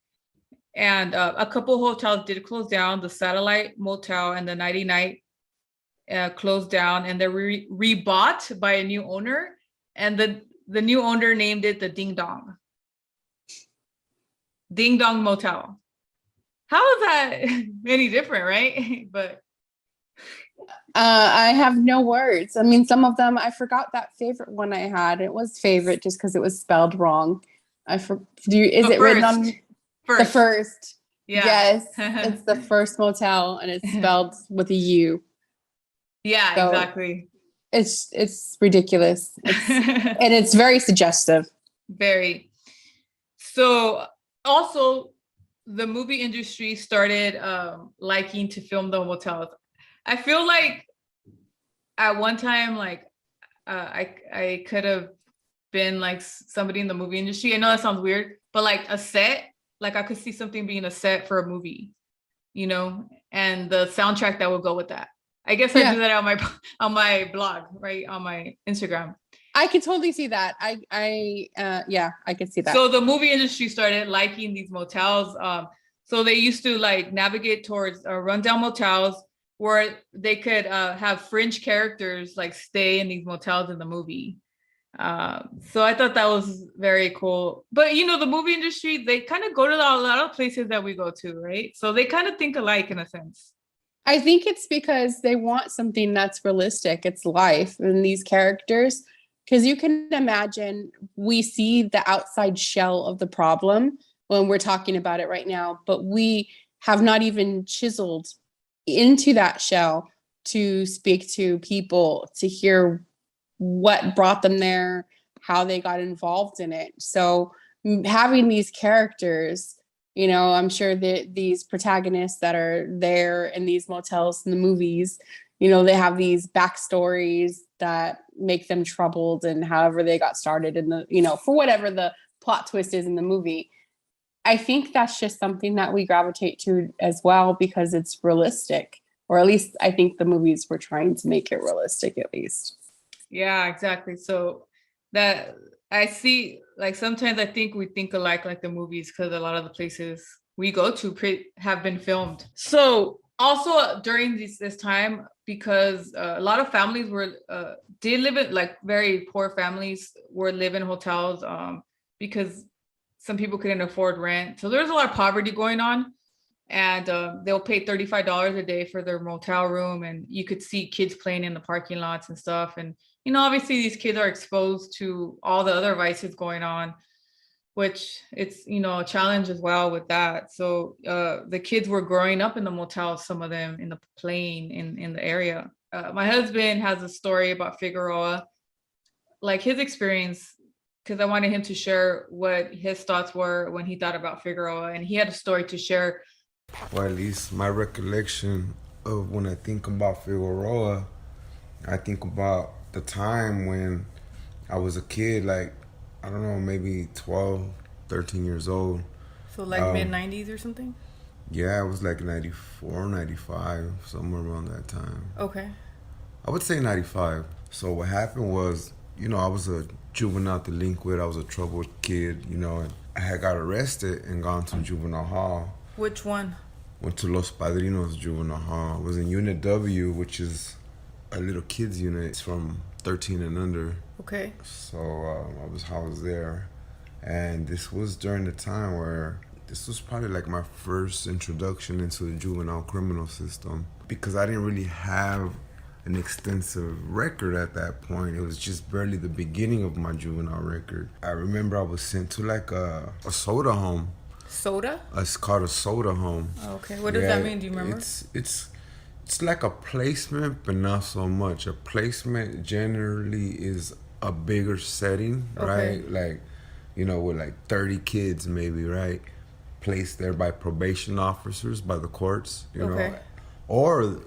And a couple hotels did close down. The Satellite Motel and the Nighty Night closed down, and they were rebought by a new owner. And the new owner named it the Ding Dong. Ding Dong Motel. How is that any different, right? But I have no words. I mean, some of them, I forgot that favorite one I had. It was favorite just because it was spelled wrong. Is it written on the first? Yeah. Yes, it's the First Motel, and it's spelled with a U. Yeah, so exactly. It's ridiculous. And it's very suggestive. Very. So also the movie industry started liking to film the hotels. I feel like at one time, like I could have been like somebody in the movie industry. I know that sounds weird, but like a set, like I could see something being a set for a movie, you know, and the soundtrack that would go with that. I guess I do that on my blog, right, on my Instagram. I can totally see that. I could see that. So the movie industry started liking these motels. So they used to like navigate towards rundown motels where they could have fringe characters like stay in these motels in the movie. So I thought that was very cool. But you know, the movie industry, they kind of go to a lot of places that we go to, right? So they kind of think alike in a sense. I think it's because they want something that's realistic. It's life and these characters. Because you can imagine, we see the outside shell of the problem when we're talking about it right now, but we have not even chiseled into that shell to speak to people, to hear what brought them there, how they got involved in it. So having these characters, I'm sure that these protagonists that are there in these motels in the movies, they have these backstories that make them troubled and however they got started in the, for whatever the plot twist is in the movie. I think that's just something that we gravitate to as well because it's realistic, or at least I think the movies were trying to make it realistic at least. Yeah, exactly. So that I see, like sometimes I think we think alike, like the movies, because a lot of the places we go to have been filmed. So also during this time, because a lot of families did live in, like very poor families were living in hotels because some people couldn't afford rent. So there's a lot of poverty going on. And they'll pay $35 a day for their motel room. And you could see kids playing in the parking lots and stuff. And, obviously these kids are exposed to all the other vices going on, which it's, a challenge as well with that. So the kids were growing up in the motels, some of them in the playing in the area. My husband has a story about Figueroa, like his experience, because I wanted him to share what his thoughts were when he thought about Figueroa. And he had a story to share. Or at least my recollection of when I think about Figueroa, I think about the time when I was a kid, like, I don't know, maybe 12, 13 years old. So like mid-90s or something? Yeah, it was like 94, 95, somewhere around that time. Okay. I would say 95. So what happened was, I was a juvenile delinquent. I was a troubled kid, and I had got arrested and gone to juvenile hall. Which one? Went to Los Padrinos Juvenile Hall. I was in Unit W, which is a little kids unit. It's from 13 and under. Okay. So I was housed there. And this was during the time where this was probably like my first introduction into the juvenile criminal system, because I didn't really have an extensive record at that point. It was just barely the beginning of my juvenile record. I remember I was sent to like a soda home. Soda? It's called a soda home. Okay. What does that mean? Do you remember? It's like a placement, but not so much. A placement generally is a bigger setting, right? Like, with like 30 kids maybe, right? Placed there by probation officers, by the courts, you know. Or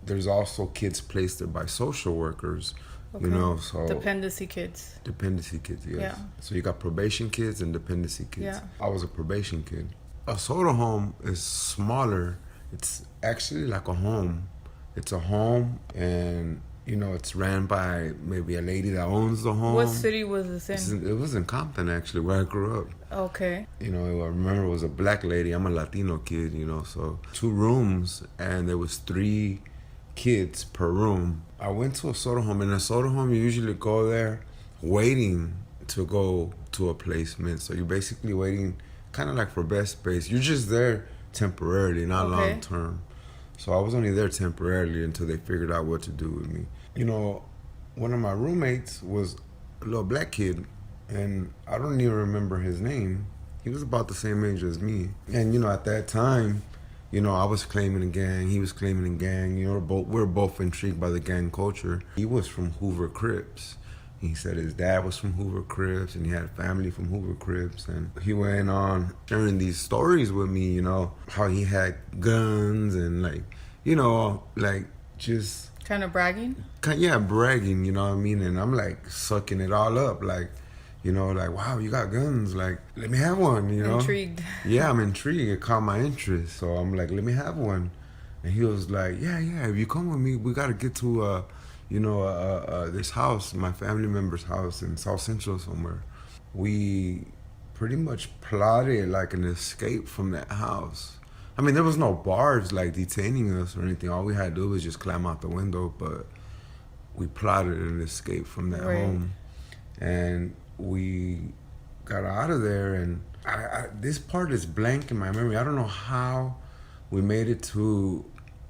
there's also kids placed there by social workers. So dependency kids. Dependency kids, yes. Yeah. So you got probation kids and dependency kids. Yeah. I was a probation kid. A soda home is smaller. It's actually like a home. It's a home, and it's ran by maybe a lady that owns the home. What city was this in? It was in Compton, actually, where I grew up. Okay. I remember it was a black lady. I'm a Latino kid, so 2 rooms, and there was 3 kids per room. I went to a soda home. In a soda home, you usually go there waiting to go to a placement. So you're basically waiting kind of like for best space. You're just there temporarily, not long term. So I was only there temporarily until they figured out what to do with me. One of my roommates was a little black kid, and I don't even remember his name. He was about the same age as me. And, at that time, I was claiming a gang, he was claiming a gang. We're both intrigued by the gang culture. He was from Hoover Crips. He said his dad was from Hoover Crips, and he had family from Hoover Crips. And he went on sharing these stories with me, how he had guns and just... Kind of bragging? Yeah, bragging, you know what I mean? And I'm like sucking it all up, like, wow, you got guns, like, let me have one, Intrigued. Yeah, I'm intrigued. It caught my interest. So I'm like, let me have one. And he was like, yeah, if you come with me, we got to get to, this house, my family member's house in South Central somewhere. We pretty much plotted like an escape from that house. I mean, there was no bars like detaining us or anything. All we had to do was just climb out the window, but we plotted an escape from that home. And we got out of there, and this part is blank in my memory. I don't know how we made it to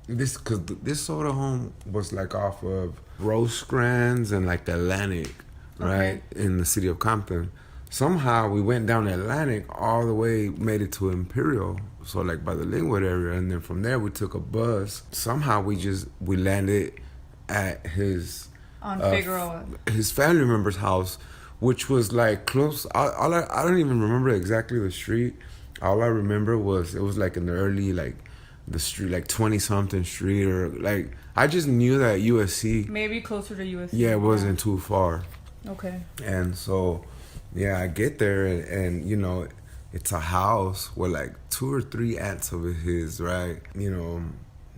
this, because this soda home was like off of Rosecrans and like Atlantic, right, in the city of Compton. Somehow we went down Atlantic all the way, made it to Imperial, so like by the Linwood area, and then from there we took a bus. Somehow we landed at his on Figueroa, his family member's house, which was like close. I don't even remember exactly the street. All I remember was it was like in the early, like the street, like 20 something street, or like I just knew that USC. Maybe closer to USC. Yeah, it wasn't too far. Okay. And so, yeah, I get there and you know, it's a house with like 2 or 3 aunts of his, right? You know,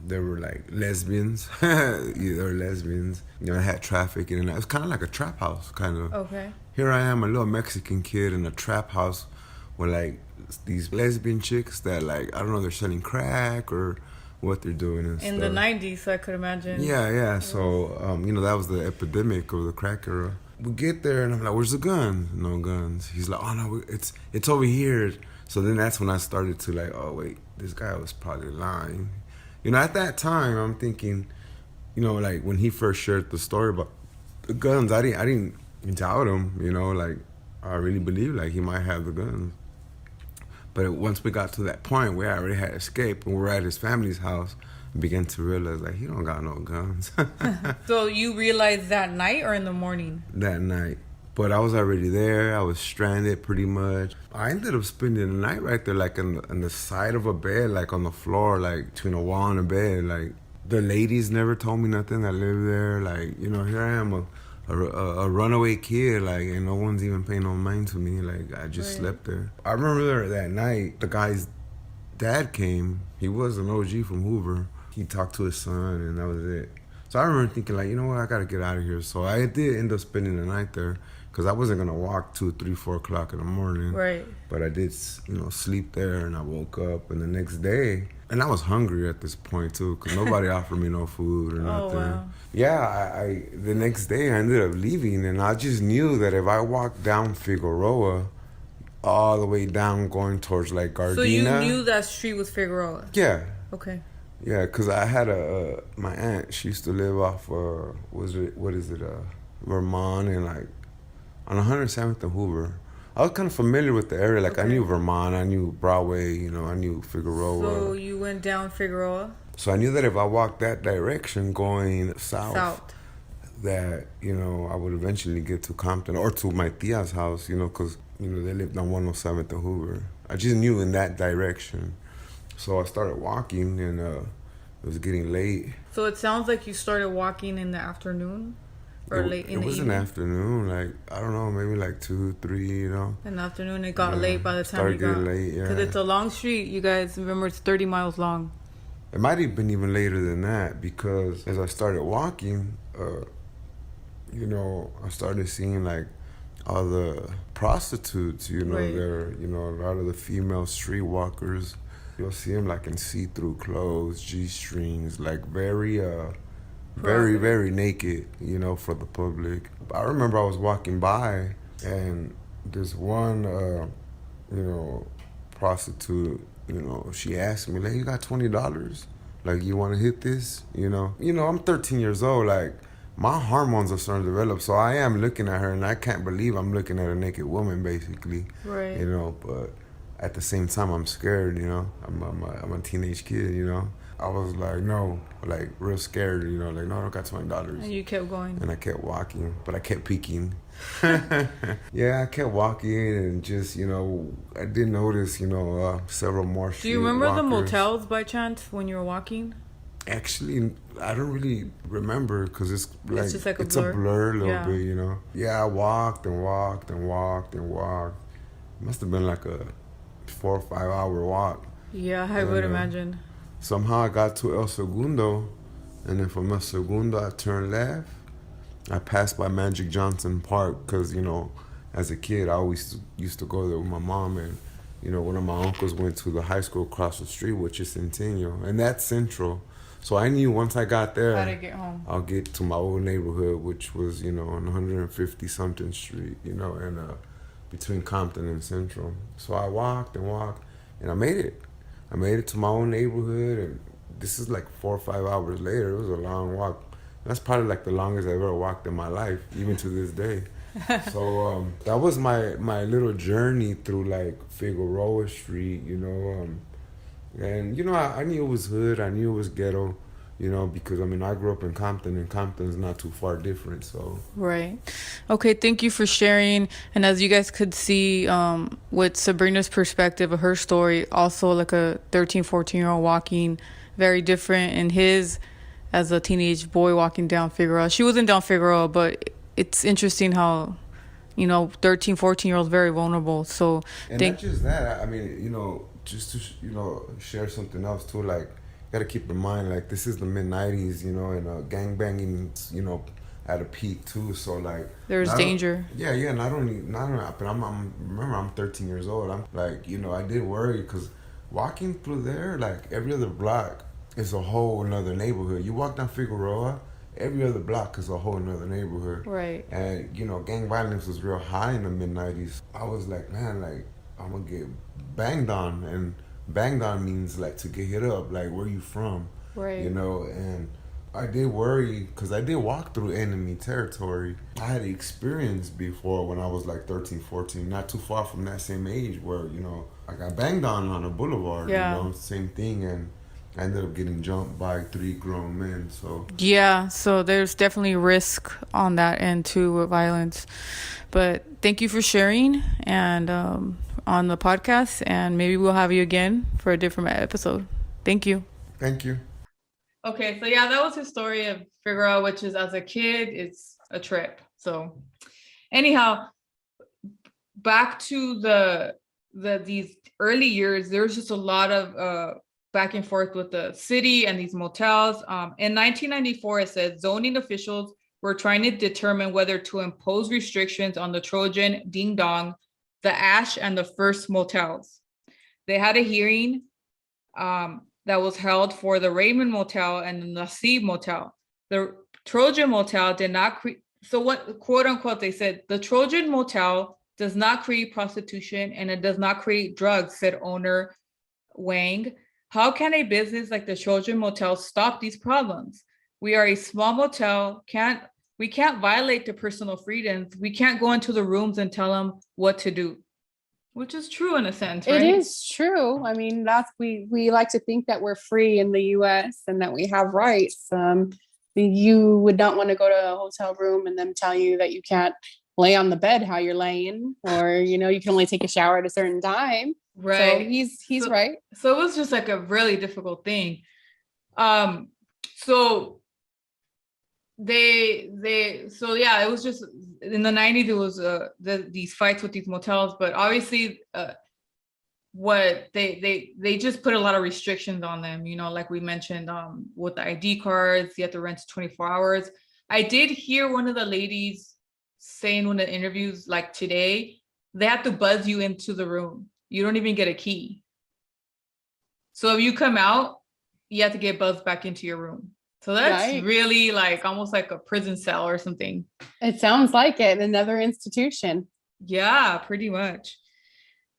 they were like lesbians. They were lesbians. You know, it had traffic in it. It was kind of like a trap house, kind of. Okay. Here I am, a little Mexican kid in a trap house with like these lesbian chicks that like, I don't know, they're selling crack or what they're doing and in stuff. the 90s, I could imagine. Yeah. So, you know, that was the epidemic of the crack era. We get there and I'm like, where's the guns? No guns. He's like, oh no, it's over here. So then that's when I started to like, oh wait, this guy was probably lying. You know, at that time I'm thinking, you know, like when he first shared the story about the guns, I didn't doubt him, you know, like I really believe like he might have the guns. But once we got to that point where I already had escaped and we're at his family's house, I began to realize like he don't got no guns. So you realized that night or in the morning? That night. But I was already there. I was stranded pretty much. I ended up spending the night right there, like on the side of a bed, like on the floor, like between a wall and a bed. Like the ladies never told me nothing that lived there. Like, you know, here I am, a runaway kid, like, and no one's even paying no mind to me. Like, I just slept there. I remember that night, the guy's dad came. He was an OG from Hoover. He talked to his son, and that was it. So I remember thinking, like, you know what, I got to get out of here. So I did end up spending the night there because I wasn't going to walk 2, 3, 4 o'clock in the morning. Right. But I did, you know, sleep there, and I woke up, and the next day, and I was hungry at this point, too, because nobody offered me no food or nothing. Oh, wow. Yeah, the next day I ended up leaving, and I just knew that if I walked down Figueroa, all the way down going towards, like, Gardena. So you knew that street was Figueroa? Yeah. Okay. Yeah, because I had my aunt, she used to live off, Vermont, and, like, on 107th and Hoover. I was kind of familiar with the area. Like, okay. I knew Vermont, I knew Broadway, you know, I knew Figueroa. So you went down Figueroa? So I knew that if I walked that direction going south, that, you know, I would eventually get to Compton or to my tia's house, you know, because, you know, they lived on 107th and Hoover. I just knew in that direction. So I started walking, and it was getting late. So it sounds like you started walking in the afternoon? Or late in the evening? It was an afternoon, like, I don't know, maybe like 2, 3, you know. In the afternoon, it got late by the time you got... Started getting late, yeah. Because it's a long street, you guys. Remember, it's 30 miles long. It might have been even later than that, because as I started walking, you know, I started seeing, like, all the prostitutes, you know, there, you know, a lot of the female streetwalkers. You'll see them, like, in see-through clothes, G-strings, like, very naked, you know, for the public. I remember I was walking by, and this one, you know, prostitute, you know, she asked me, like, you got $20? Like, you want to hit this? You know, I'm 13 years old, like, my hormones are starting to develop, so I am looking at her, and I can't believe I'm looking at a naked woman, basically. Right. You know, but at the same time, I'm scared, you know. I'm a teenage kid, you know. I was like, no, like, real scared, you know, like, no, I don't got $20. And you kept going. And I kept walking, but I kept peeking. Yeah, I kept walking, and just, you know, I did notice, you know, several more street Do you remember walkers. the motels by chance when you were walking? Actually, I don't really remember, because it's just like a blur a little bit, you know. Yeah, I walked and walked and walked and walked. It must have been like a 4 or 5 hour walk. Yeah, I would imagine. Somehow I got to El Segundo, and then from El Segundo I turned left. I passed by Magic Johnson Park because, you know, as a kid I always used to go there with my mom, and, you know, one of my uncles went to the high school across the street, which is Centennial, and that's Central. So I knew once I got there, how to get home. I'll get to my old neighborhood, which was, you know, on 150-something street, you know, and between Compton and Central. So I walked and walked, and I made it. I made it to my own neighborhood, and this is like 4 or 5 hours later. It was a long walk. That's probably like the longest I've ever walked in my life, even to this day. So that was my little journey through, like, Figueroa Street, you know. And, you know, I knew it was hood. I knew it was ghetto. you know, because I mean, I grew up in Compton, and Compton's not too far different. So Right. Okay, thank you for sharing. And as you guys could see, with Sabrina's perspective of her story, also like a 13, 14-year-old walking, very different in his as a teenage boy walking down Figueroa. She wasn't down Figueroa, but it's interesting how, 13, 14-year-olds very vulnerable. So and not just that, I mean, you know, just to share something else too. Like, gotta keep in mind, like, this is the mid '90s, you know, and gang banging, you know, at a peak too. So like, there's danger. Yeah. Not only, but remember, I'm 13 years old. I'm like, you know, I did worry because walking through there, like every other block is a whole another neighborhood. You walk down Figueroa, every other block is a whole another neighborhood. Right. And, you know, gang violence was real high in the mid '90s. I was like, man, like, I'm gonna get banged on. And banged on means like to get hit up, like, where you from? Right. You know, and I did worry because I did walk through enemy territory. I had experience before when I was like 13, 14, not too far from that same age where, you know, I got banged on a boulevard, Yeah. you know, same thing. And I ended up getting jumped by 3 grown men. So yeah, so there's definitely risk on that end too with violence. But thank you for sharing and on the podcast, and maybe we'll have you again for a different episode. Thank you. Thank you. Okay, so yeah, that was his story of Figueroa, which is as a kid, it's a trip. So anyhow, back to these early years, there was just a lot of back and forth with the city and these motels. In 1994, it said zoning officials were trying to determine whether to impose restrictions on the Trojan, Ding Dong, the Ash, and the First motels. They had a hearing that was held for the Raymond Motel and the Nasib Motel. The Trojan Motel did not create, so what, quote unquote, they said, the Trojan Motel does not create prostitution and it does not create drugs, said owner Wang. How can a business like the Trojan Motel stop these problems? We are a small motel, we can't violate their personal freedoms. We can't go into the rooms and tell them what to do. Which is true in a sense, right? It is true. I mean, that's we like to think that we're free in the US and that we have rights. You would not want to go to a hotel room and them tell you that you can't lay on the bed how you're laying, or you can only take a shower at a certain time. Right. So he's right. So it was just like a really difficult thing. So it was just in the 90s, it was these fights with these motels, but obviously what they just put a lot of restrictions on them, like we mentioned, with the ID cards, you have to rent 24 hours. I did hear one of the ladies saying in one of the interviews, like today, they have to buzz you into the room. You don't even get a key. So if you come out, you have to get buzzed back into your room. So that's really like almost like a prison cell or something. It sounds like it. Another institution. Yeah, pretty much.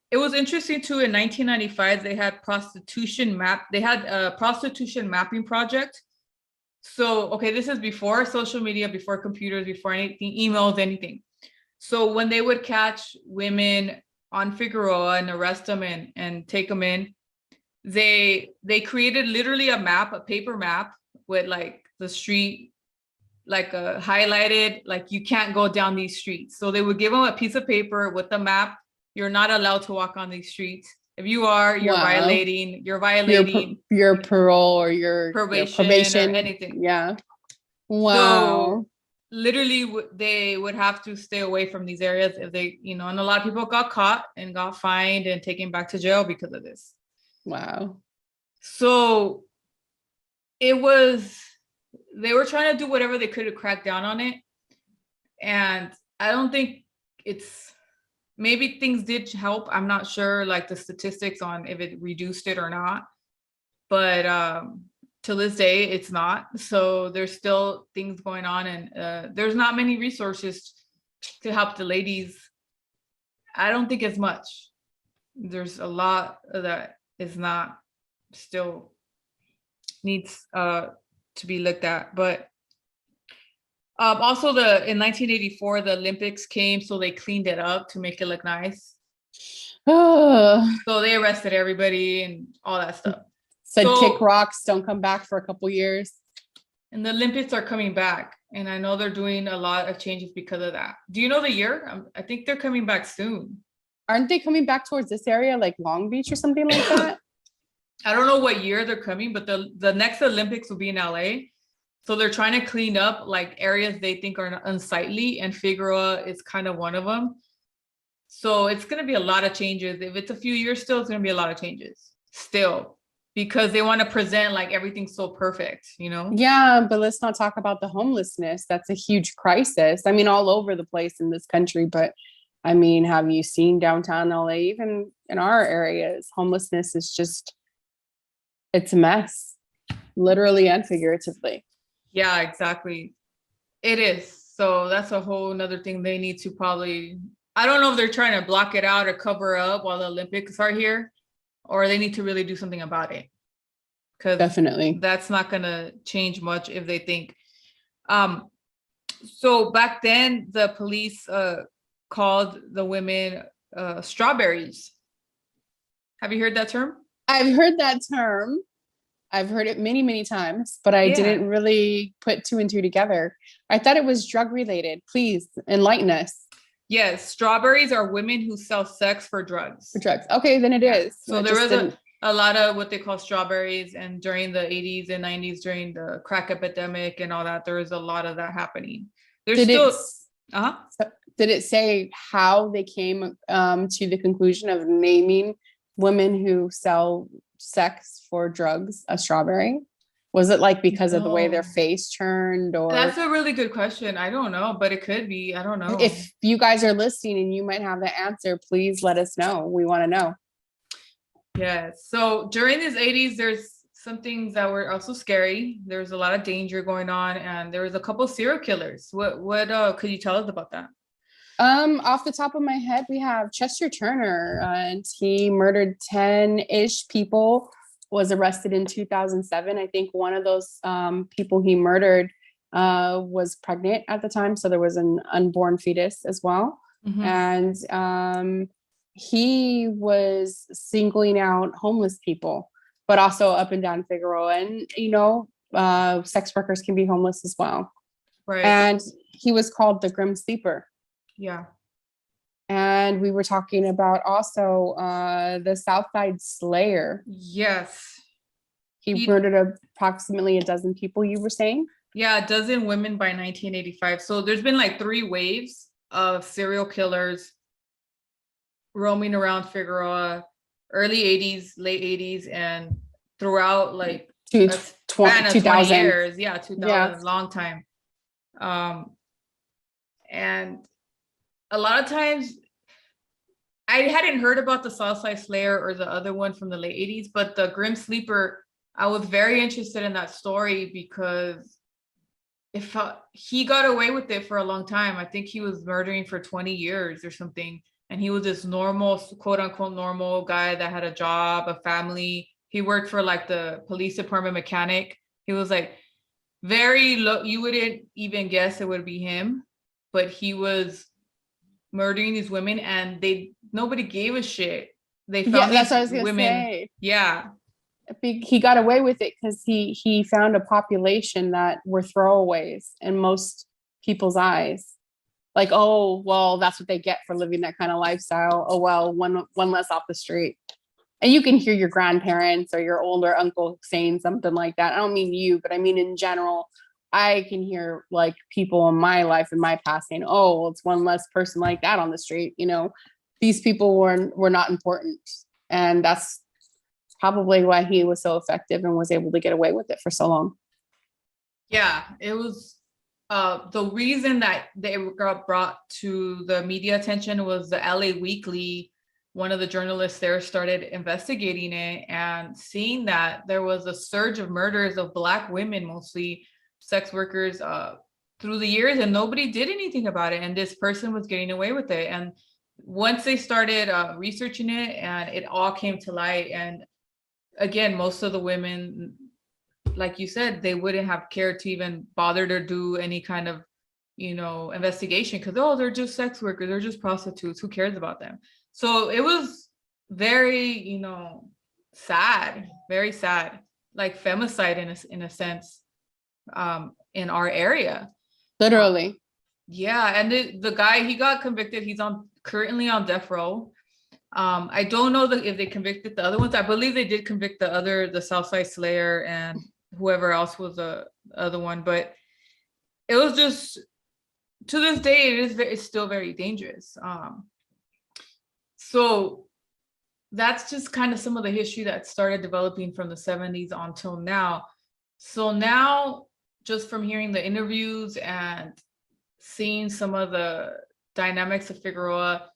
It was interesting too. In 1995, they had a prostitution mapping project. So, okay, this is before social media, before computers, before anything, emails, anything. So when they would catch women on Figueroa and arrest them and take them in, they created literally a paper map with like the street, like highlighted, like you can't go down these streets. So they would give them a piece of paper with the map. You're not allowed to walk on these streets. If you are, you're violating your parole or your probation or anything. Yeah. Wow. So literally they would have to stay away from these areas if they, and a lot of people got caught and got fined and taken back to jail because of this. Wow. So they were trying to do whatever they could to crack down on it. And I don't think maybe things did help. I'm not sure, like the statistics on if it reduced it or not. But to this day, it's not. So there's still things going on, and there's not many resources to help the ladies. I don't think as much. There's a lot that is not still needs to be looked at. But also in 1984, the Olympics came, so they cleaned it up to make it look nice. So they arrested everybody and all that stuff. Said kick rocks, don't come back for a couple years. And the Olympics are coming back. And I know they're doing a lot of changes because of that. Do you know the year? I think they're coming back soon. Aren't they coming back towards this area, like Long Beach or something like that? I don't know what year they're coming, but the next Olympics will be in LA. So they're trying to clean up like areas they think are unsightly, and Figueroa is kind of one of them. So it's going to be a lot of changes. If it's a few years still, it's going to be a lot of changes still, because they want to present like everything's so perfect, you know? Yeah, but let's not talk about the homelessness. That's a huge crisis. I mean, all over the place in this country, but I mean, have you seen downtown LA? Even in our areas, homelessness is just, it's a mess, literally and figuratively. Yeah, exactly. It is. So that's a whole nother thing they need to probably, I don't know if they're trying to block it out or cover up while the Olympics are here, or they need to really do something about it. Because definitely that's not going to change much if they think. So back then, the police called the women strawberries. Have you heard that term? I've heard that term. I've heard it many, many times, but I didn't really put two and two together. I thought it was drug related. Please enlighten us. Yes, strawberries are women who sell sex for drugs. For drugs. Okay, then it is. So there was a lot of what they call strawberries, and during the 80s and 90s, during the crack epidemic and all that, there was a lot of that happening. There's did it say how they came to the conclusion of naming women who sell sex for drugs a strawberry? Was it like because of the way their face turned, or? That's a really good question. I don't know, but it could be. I don't know. If you guys are listening and you might have the answer, please let us know. We want to know. Yeah. So during these 80s, there's some things that were also scary. There's a lot of danger going on, and there was a couple serial killers. What could you tell us about that? Off the top of my head, we have Chester Turner, and he murdered 10-ish people, was arrested in 2007. I think one of those people he murdered was pregnant at the time, so there was an unborn fetus as well. Mm-hmm. And he was singling out homeless people, but also up and down Figueroa. And, you know, sex workers can be homeless as well. Right. And he was called the Grim Sleeper. Yeah. And we were talking about also the Southside Slayer. Yes. He murdered approximately a dozen people, you were saying? Yeah, a dozen women by 1985. So there's been like 3 waves of serial killers roaming around Figueroa, early 80s, late 80s, and throughout like 2000 years. Yeah, 2000, yeah. Long time. And a lot of times I hadn't heard about the Southside Slayer or the other one from the late 80s, but the Grim Sleeper, I was very interested in that story because he got away with it for a long time. I think he was murdering for 20 years or something. And he was this normal, quote unquote, normal guy that had a job, a family. He worked for like the police department mechanic. He was like very low. You wouldn't even guess it would be him, but he was murdering these women, and nobody gave a shit. They found that's what I was gonna say. Yeah. He got away with it because he found a population that were throwaways in most people's eyes. Like, oh, well, that's what they get for living that kind of lifestyle. Oh, well, one less off the street. And you can hear your grandparents or your older uncle saying something like that. I don't mean you, but I mean in general. I can hear like people in my life, in my past saying, oh, well, it's one less person like that on the street. You know, these people were not important. And that's probably why he was so effective and was able to get away with it for so long. Yeah, it was the reason that they got brought to the media attention was the LA Weekly. One of the journalists there started investigating it and seeing that there was a surge of murders of Black women, mostly sex workers, through the years, and nobody did anything about it. And this person was getting away with it. And once they started researching it, and it all came to light. And again, most of the women, like you said, they wouldn't have cared to even bother to do any kind of, you know, investigation because, oh, they're just sex workers, they're just prostitutes, who cares about them? So it was very, you know, sad, very sad, like femicide in a sense. in our area. Literally. Yeah, and the guy, he got convicted. He's currently on death row. I don't know if they convicted the other ones. I believe they did convict the Southside Slayer and whoever else was the other one, but it was just, to this day, it's still very dangerous. So that's just kind of some of the history that started developing from the 70s until now. So now, just from hearing the interviews and seeing some of the dynamics of Figueroa,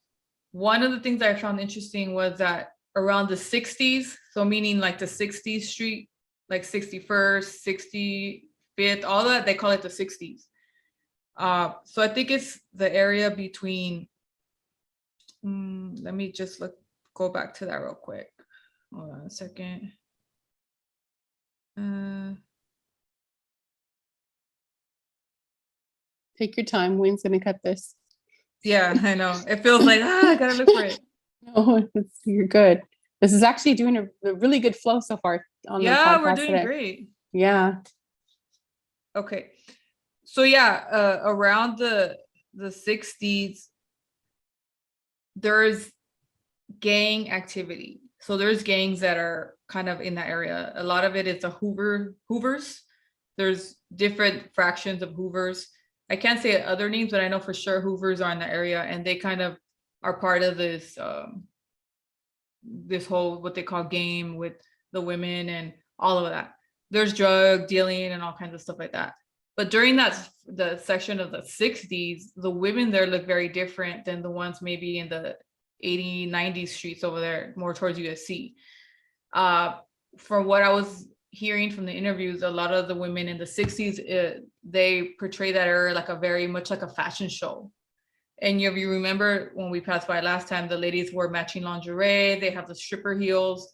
one of the things I found interesting was that around the 60s, so meaning like the 60th Street, like 61st, 65th, all that, they call it the 60s. So I think it's the area between, let me just go back to that real quick. Hold on a second. Take your time. Wayne's gonna cut this. Yeah, I know. It feels like, I gotta look for it. No, you're good. This is actually doing a really good flow so far on the podcast. Yeah, we're doing today. great. Yeah. Okay. So yeah, around the 60s, there's gang activity. So there's gangs that are kind of in that area. A lot of it is the Hoovers. There's different fractions of Hoovers. I can't say other names, but I know for sure Hoovers are in the area, and they kind of are part of this this whole, what they call, game with the women and all of that. There's drug dealing and all kinds of stuff like that. But during the section of the 60s, the women there look very different than the ones maybe in the 80s, 90s streets over there, more towards USC. From what I was hearing from the interviews, a lot of the women in the 60s, they portray that era like a very much like a fashion show. And if you remember when we passed by last time, the ladies wore matching lingerie, they have the stripper heels.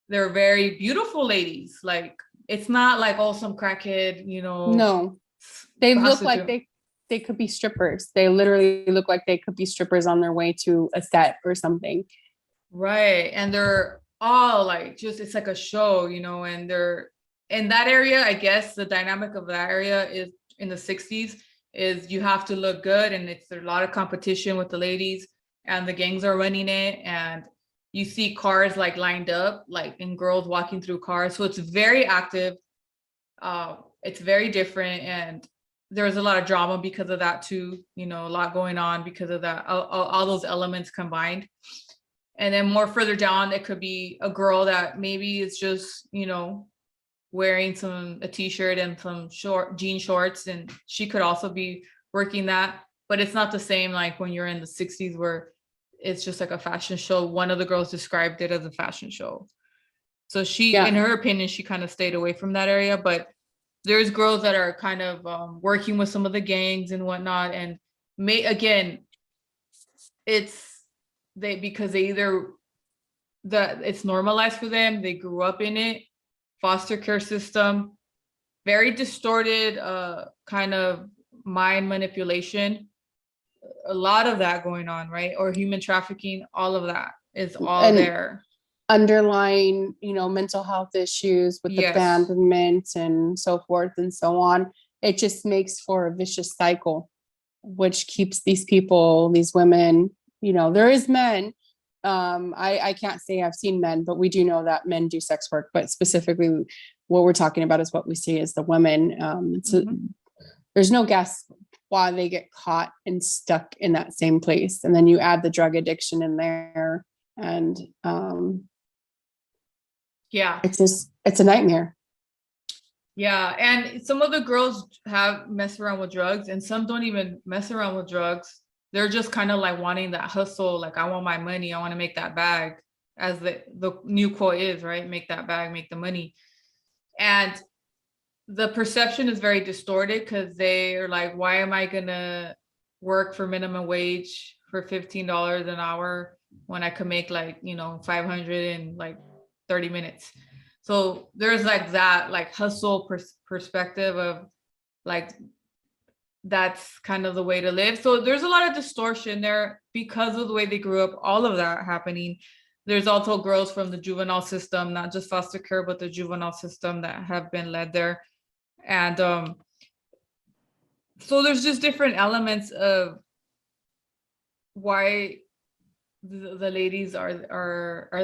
They're very beautiful ladies. Like, it's not like, oh, some crackhead, No, they look like they could be strippers. They literally look like they could be strippers on their way to a set or something. Right. And they're all like, it's like a show, and they're in that area. I guess the dynamic of that area is in the 60s is you have to look good, and there's a lot of competition with the ladies, and the gangs are running it, and you see cars like lined up, like, and girls walking through cars. So it's very active. It's very different, and there's a lot of drama because of that too. A lot going on because of that, all those elements combined. And then more further down, it could be a girl that maybe is just, wearing a t-shirt and some jean shorts, and she could also be working that. But it's not the same like when you're in the 60s where it's just like a fashion show. One of the girls described it as a fashion show. So she, in her opinion, she kind of stayed away from that area. But there's girls that are kind of working with some of the gangs and whatnot. And because it's normalized for them. They grew up in it. Foster care system, very distorted kind of mind manipulation. A lot of that going on, right? Or human trafficking, all of that is all there. Underlying, mental health issues with abandonment and so forth and so on. It just makes for a vicious cycle, which keeps these people, these women, there is men. I can't say I've seen men, but we do know that men do sex work, but specifically what we're talking about is what we see as the women. So there's no guess why they get caught and stuck in that same place. And then you add the drug addiction in there, and it's a nightmare. Yeah. And some of the girls have messed around with drugs, and some don't even mess around with drugs. They're just kind of like wanting that hustle. Like, I want my money. I want to make that bag, as the new quote is, right? Make that bag, make the money. And the perception is very distorted because they are like, why am I going to work for minimum wage for $15 an hour when I could make like, $500 in like 30 minutes. So there's like that like hustle perspective of like, that's kind of the way to live. So there's a lot of distortion there because of the way they grew up, all of that happening. There's also girls from the juvenile system, not just foster care, but the juvenile system that have been led there. And so there's just different elements of why the ladies are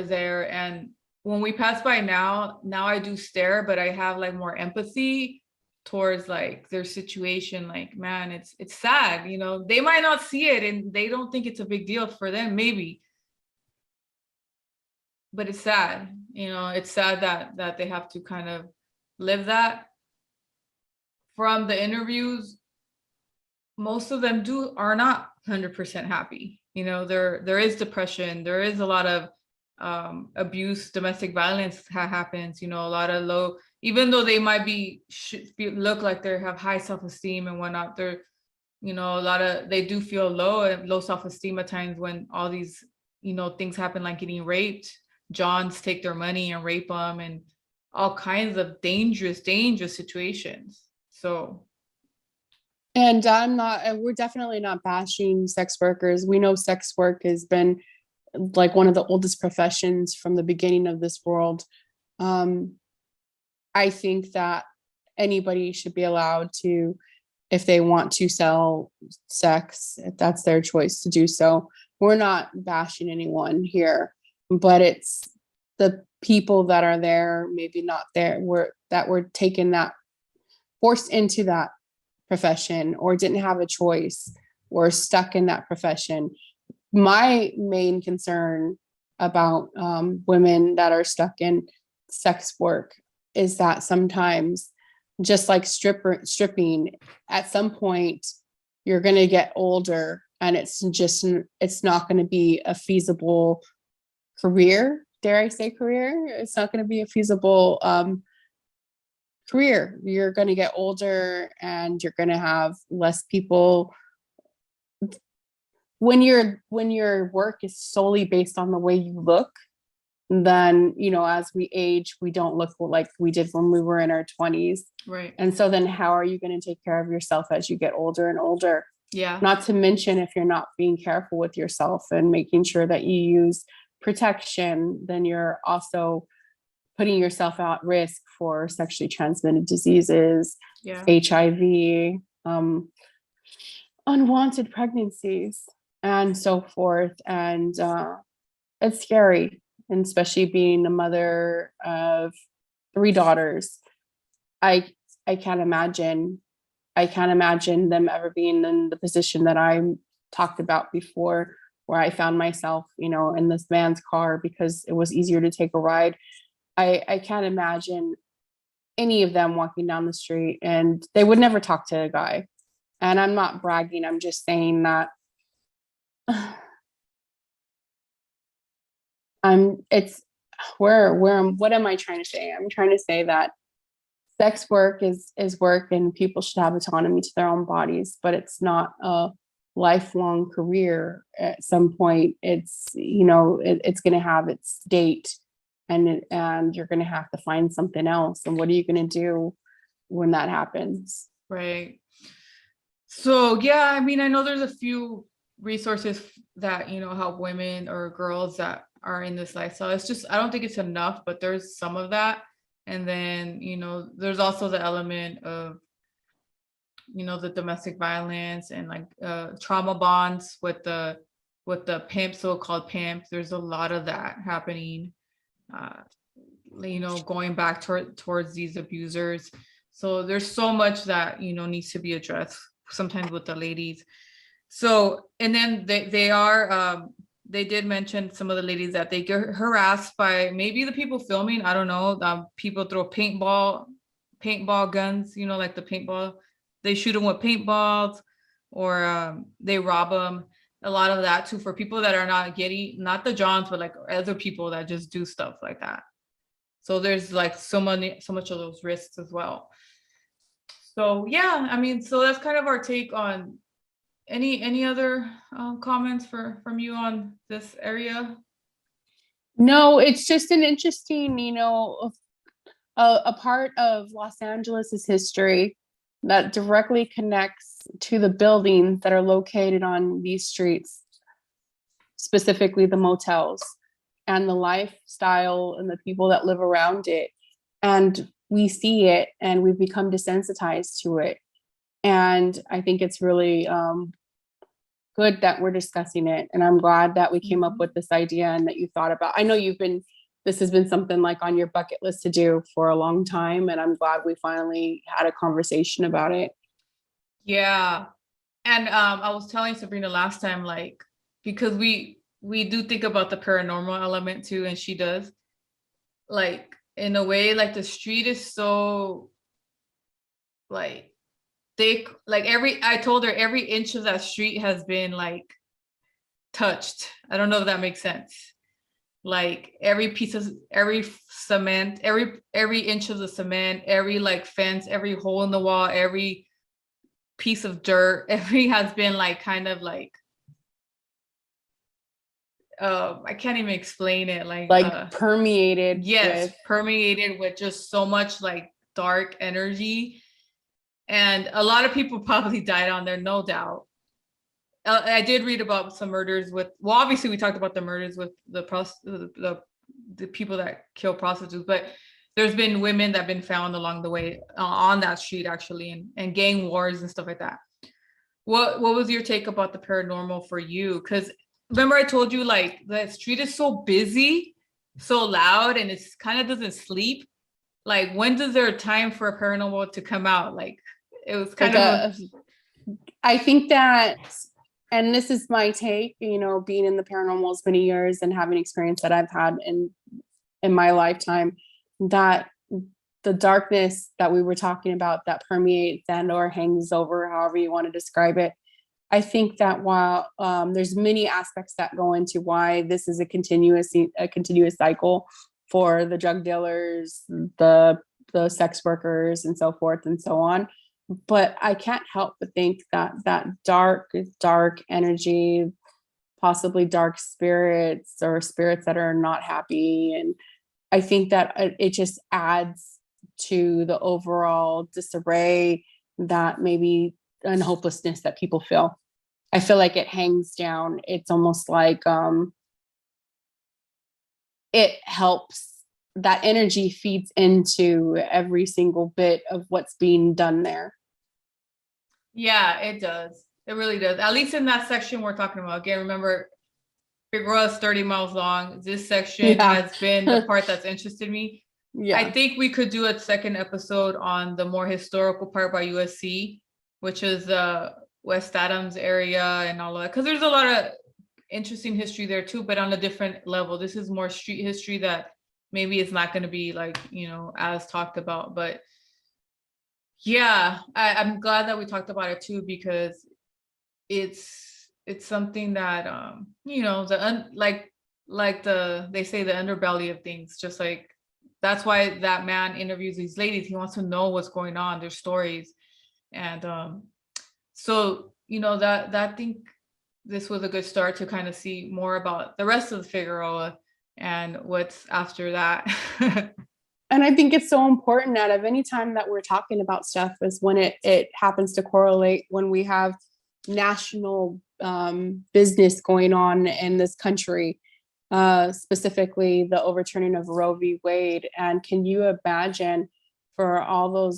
there. And when we pass by now I do stare, but I have like more empathy towards like their situation. Like, man, it's sad, you know. They might not see it and they don't think it's a big deal for them, maybe, but it's sad, you know. It's sad that they have to kind of live that. From the interviews, most of them are not 100% happy. You know, there is depression, there is a lot of abuse, domestic violence happens, you know, a lot of low, even though they might look like they have high self-esteem and whatnot, they're, you know, they do feel low self-esteem at times when all these, you know, things happen, like getting raped. Johns take their money and rape them, and all kinds of dangerous situations. So, and we're definitely not bashing sex workers. We know sex work has been like one of the oldest professions from the beginning of this world. I think that anybody should be allowed to, if they want to sell sex, if that's their choice to do so. We're not bashing anyone here, but it's the people that are there, maybe not there, that were taken, that forced into that profession, or didn't have a choice, or stuck in that profession. My main concern about women that are stuck in sex work is that sometimes, just like stripping, at some point you're going to get older and it's not going to be a feasible career. Dare I say career? It's not going to be a feasible career. You're going to get older and you're going to have less people. When your work is solely based on the way you look, then, you know, as we age, we don't look like we did when we were in our 20s. right. And so then how are you going to take care of yourself as you get older and older? Yeah. Not to mention, if you're not being careful with yourself and making sure that you use protection, then you're also putting yourself at risk for sexually transmitted diseases, Yeah. HIV, unwanted pregnancies, and so forth. And it's scary, and especially being a mother of 3 daughters. I can't imagine them ever being in the position that I talked about before, where I found myself, you know, in this man's car because it was easier to take a ride. I can't imagine any of them walking down the street and they would never talk to a guy. And I'm not bragging, I'm just saying that what am I trying to say? I'm trying to say that sex work is work, and people should have autonomy to their own bodies, but it's not a lifelong career. At some point, it's, you know, it's going to have its date, and you're going to have to find something else. And what are you going to do when that happens? Right. So, yeah, I mean, I know there's a few resources that, you know, help women or girls that are in this lifestyle. It's just, I don't think it's enough, but there's some of that. And then, you know, there's also the element of, you know, the domestic violence and like trauma bonds with the pimp, so-called pimp. There's a lot of that happening, you know, going back towards these abusers. So there's so much that, you know, needs to be addressed sometimes with the ladies. So, and then they did mention, some of the ladies, that they get harassed by maybe the people filming. I don't know. People throw paintball guns, you know, like the paintball. They shoot them with paintballs, or they rob them. A lot of that too, for people that are not the Johns, but like other people that just do stuff like that. So there's like so much of those risks as well. So yeah, I mean, so that's kind of our take on. Any other comments from you on this area? No, it's just an interesting, you know, a part of Los Angeles's history that directly connects to the buildings that are located on these streets, specifically the motels, and the lifestyle and the people that live around it. And we see it and we've become desensitized to it. And I think it's really good that we're discussing it. And I'm glad that we came up with this idea and that you thought about, I know this has been something like on your bucket list to do for a long time. And I'm glad we finally had a conversation about it. Yeah. And I was telling Sabrina last time, like, because we do think about the paranormal element too, and she does. Like, in a way, like the street is so like thick. Like I told her every inch of that street has been like touched. I don't know if that makes sense. Like every cement, every inch of the cement, every like fence, every hole in the wall, every piece of dirt, every has been like kind of like I can't even explain it, like permeated. Yes, permeated with just so much like dark energy. And a lot of people probably died on there, no doubt. I did read about some murders with, well, obviously we talked about the murders with the people that kill prostitutes, but there's been women that have been found along the way on that street actually, and gang wars and stuff like that. What was your take about the paranormal for you? Because remember I told you like the street is so busy, so loud, and it's kind of doesn't sleep. Like, when does there a time for a paranormal to come out? Like, it was kind of I think that, and this is my take, you know, being in the paranormal as many years and having experience that I've had in my lifetime, that the darkness that we were talking about that permeates and or hangs over, however you want to describe it. I think that while there's many aspects that go into why this is a continuous cycle for the drug dealers, the sex workers, and so forth and so on. But I can't help but think that dark energy, possibly dark spirits or spirits that are not happy. And I think that it just adds to the overall disarray that maybe and hopelessness that people feel. I feel like it hangs down. It's almost like it helps, that energy feeds into every single bit of what's being done there. Yeah, it does. It really does. At least in that section we're talking about. Again, remember, Figueroa is 30 miles long. This section has been the part that's interested me. Yeah. I think we could do a second episode on the more historical part by USC, which is West Adams area and all of that. Because there's a lot of interesting history there too, but on a different level. This is more street history that maybe it's not going to be like, you know, as talked about. But yeah, I'm glad that we talked about it too, because it's something that you know, they say the underbelly of things, just like that's why that man interviews these ladies. He wants to know what's going on, their stories. And so, you know, that I think this was a good start to kind of see more about the rest of the Figueroa and what's after that. And I think it's so important that of any time that we're talking about stuff is when it happens to correlate when we have national business going on in this country, specifically the overturning of Roe v. Wade. And can you imagine for all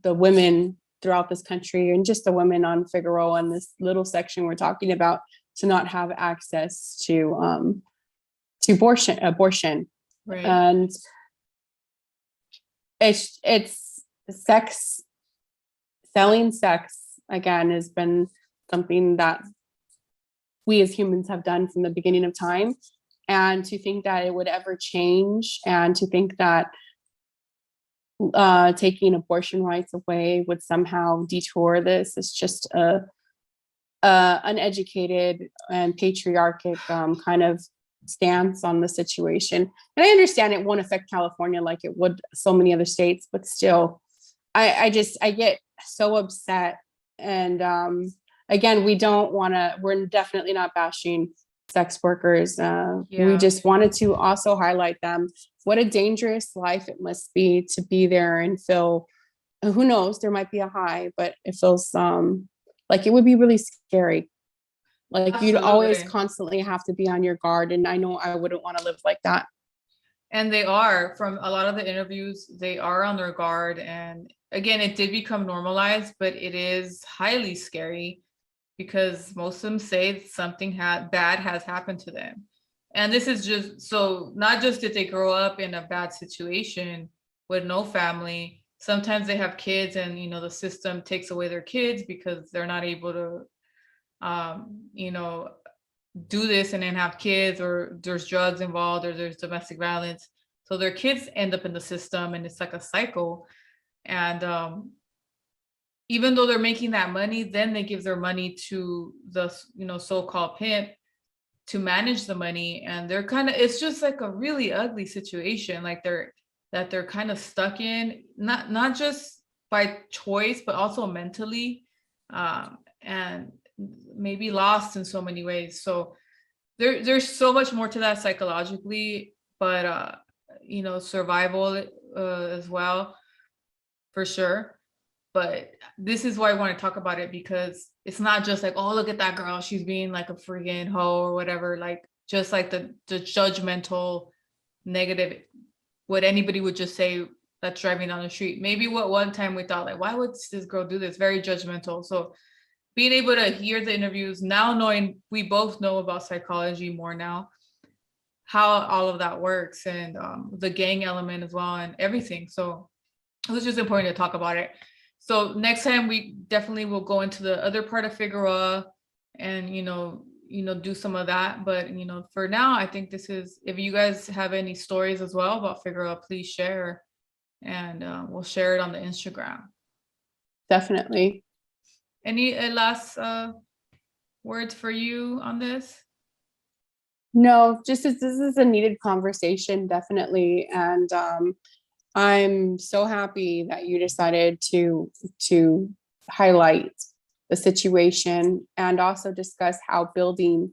the women throughout this country, and just the women on Figueroa in this little section we're talking about, to not have access to abortion. Right. And it's sex, selling sex again has been something that we as humans have done from the beginning of time. And to think that it would ever change, and to think that taking abortion rights away would somehow detour this, is just uneducated and patriarchic kind of stance on the situation. And I understand it won't affect California like it would so many other states, but still, I get so upset. And again, we're definitely not bashing sex workers. We just wanted to also highlight them, what a dangerous life it must be to be there and feel, who knows, there might be a high, but it feels like it would be really scary. Like, absolutely. You'd always constantly have to be on your guard. And I know I wouldn't want to live like that. And they are, from a lot of the interviews, they are on their guard. And again, it did become normalized, but it is highly scary because most of them say something bad has happened to them. And this is just, so not just did they grow up in a bad situation with no family, sometimes they have kids and, you know, the system takes away their kids because they're not able to, you know, do this and then have kids, or there's drugs involved, or there's domestic violence. So their kids end up in the system and it's like a cycle. And even though they're making that money, then they give their money to the, you know, so-called pimp to manage the money. And they're kind of, it's just like a really ugly situation. Like they're kind of stuck in, not just by choice, but also mentally, and maybe lost in so many ways. So there's so much more to that psychologically, but you know, survival as well, for sure. But this is why I want to talk about it, because it's not just like, oh, look at that girl, she's being like a freaking hoe or whatever, like just like the judgmental, negative, what anybody would just say that's driving down the street. Maybe what one time we thought like, why would this girl do this? Very judgmental. So being able to hear the interviews now, knowing we both know about psychology more now, how all of that works, and the gang element as well, and everything. So it was just important to talk about it. So next time we definitely will go into the other part of Figueroa and, you know, do some of that. But, you know, for now, I think this is, if you guys have any stories as well about Figueroa, please share, and we'll share it on the Instagram. Definitely. Any last words for you on this? No, just this is a needed conversation, definitely. And I'm so happy that you decided to highlight the situation and also discuss how building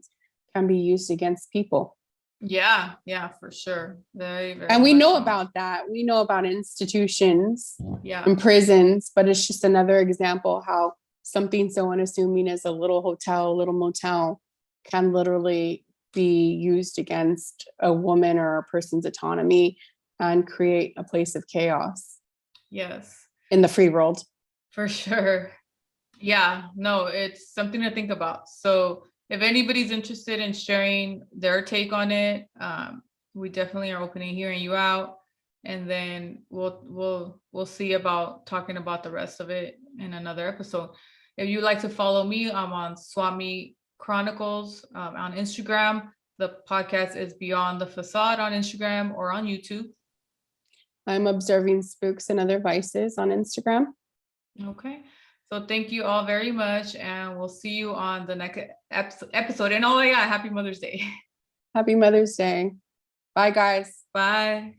can be used against people. Yeah, for sure. Very, very And we much know so. about that. We know about institutions Yeah. and prisons, but it's just another example how something so unassuming as a little hotel, a little motel can literally be used against a woman or a person's autonomy and create a place of chaos. Yes. In the free world. For sure. Yeah, no, it's something to think about. So if anybody's interested in sharing their take on it, we definitely are open to hearing you out. And then we'll see about talking about the rest of it in another episode. If you'd like to follow me, I'm on Swami Chronicles on Instagram. The podcast is Beyond the Facade on Instagram or on YouTube. I'm Observing Spooks and Other Vices on Instagram. Okay. So thank you all very much, and we'll see you on the next episode. And oh yeah, happy Mother's Day. Happy Mother's Day. Bye, guys. Bye.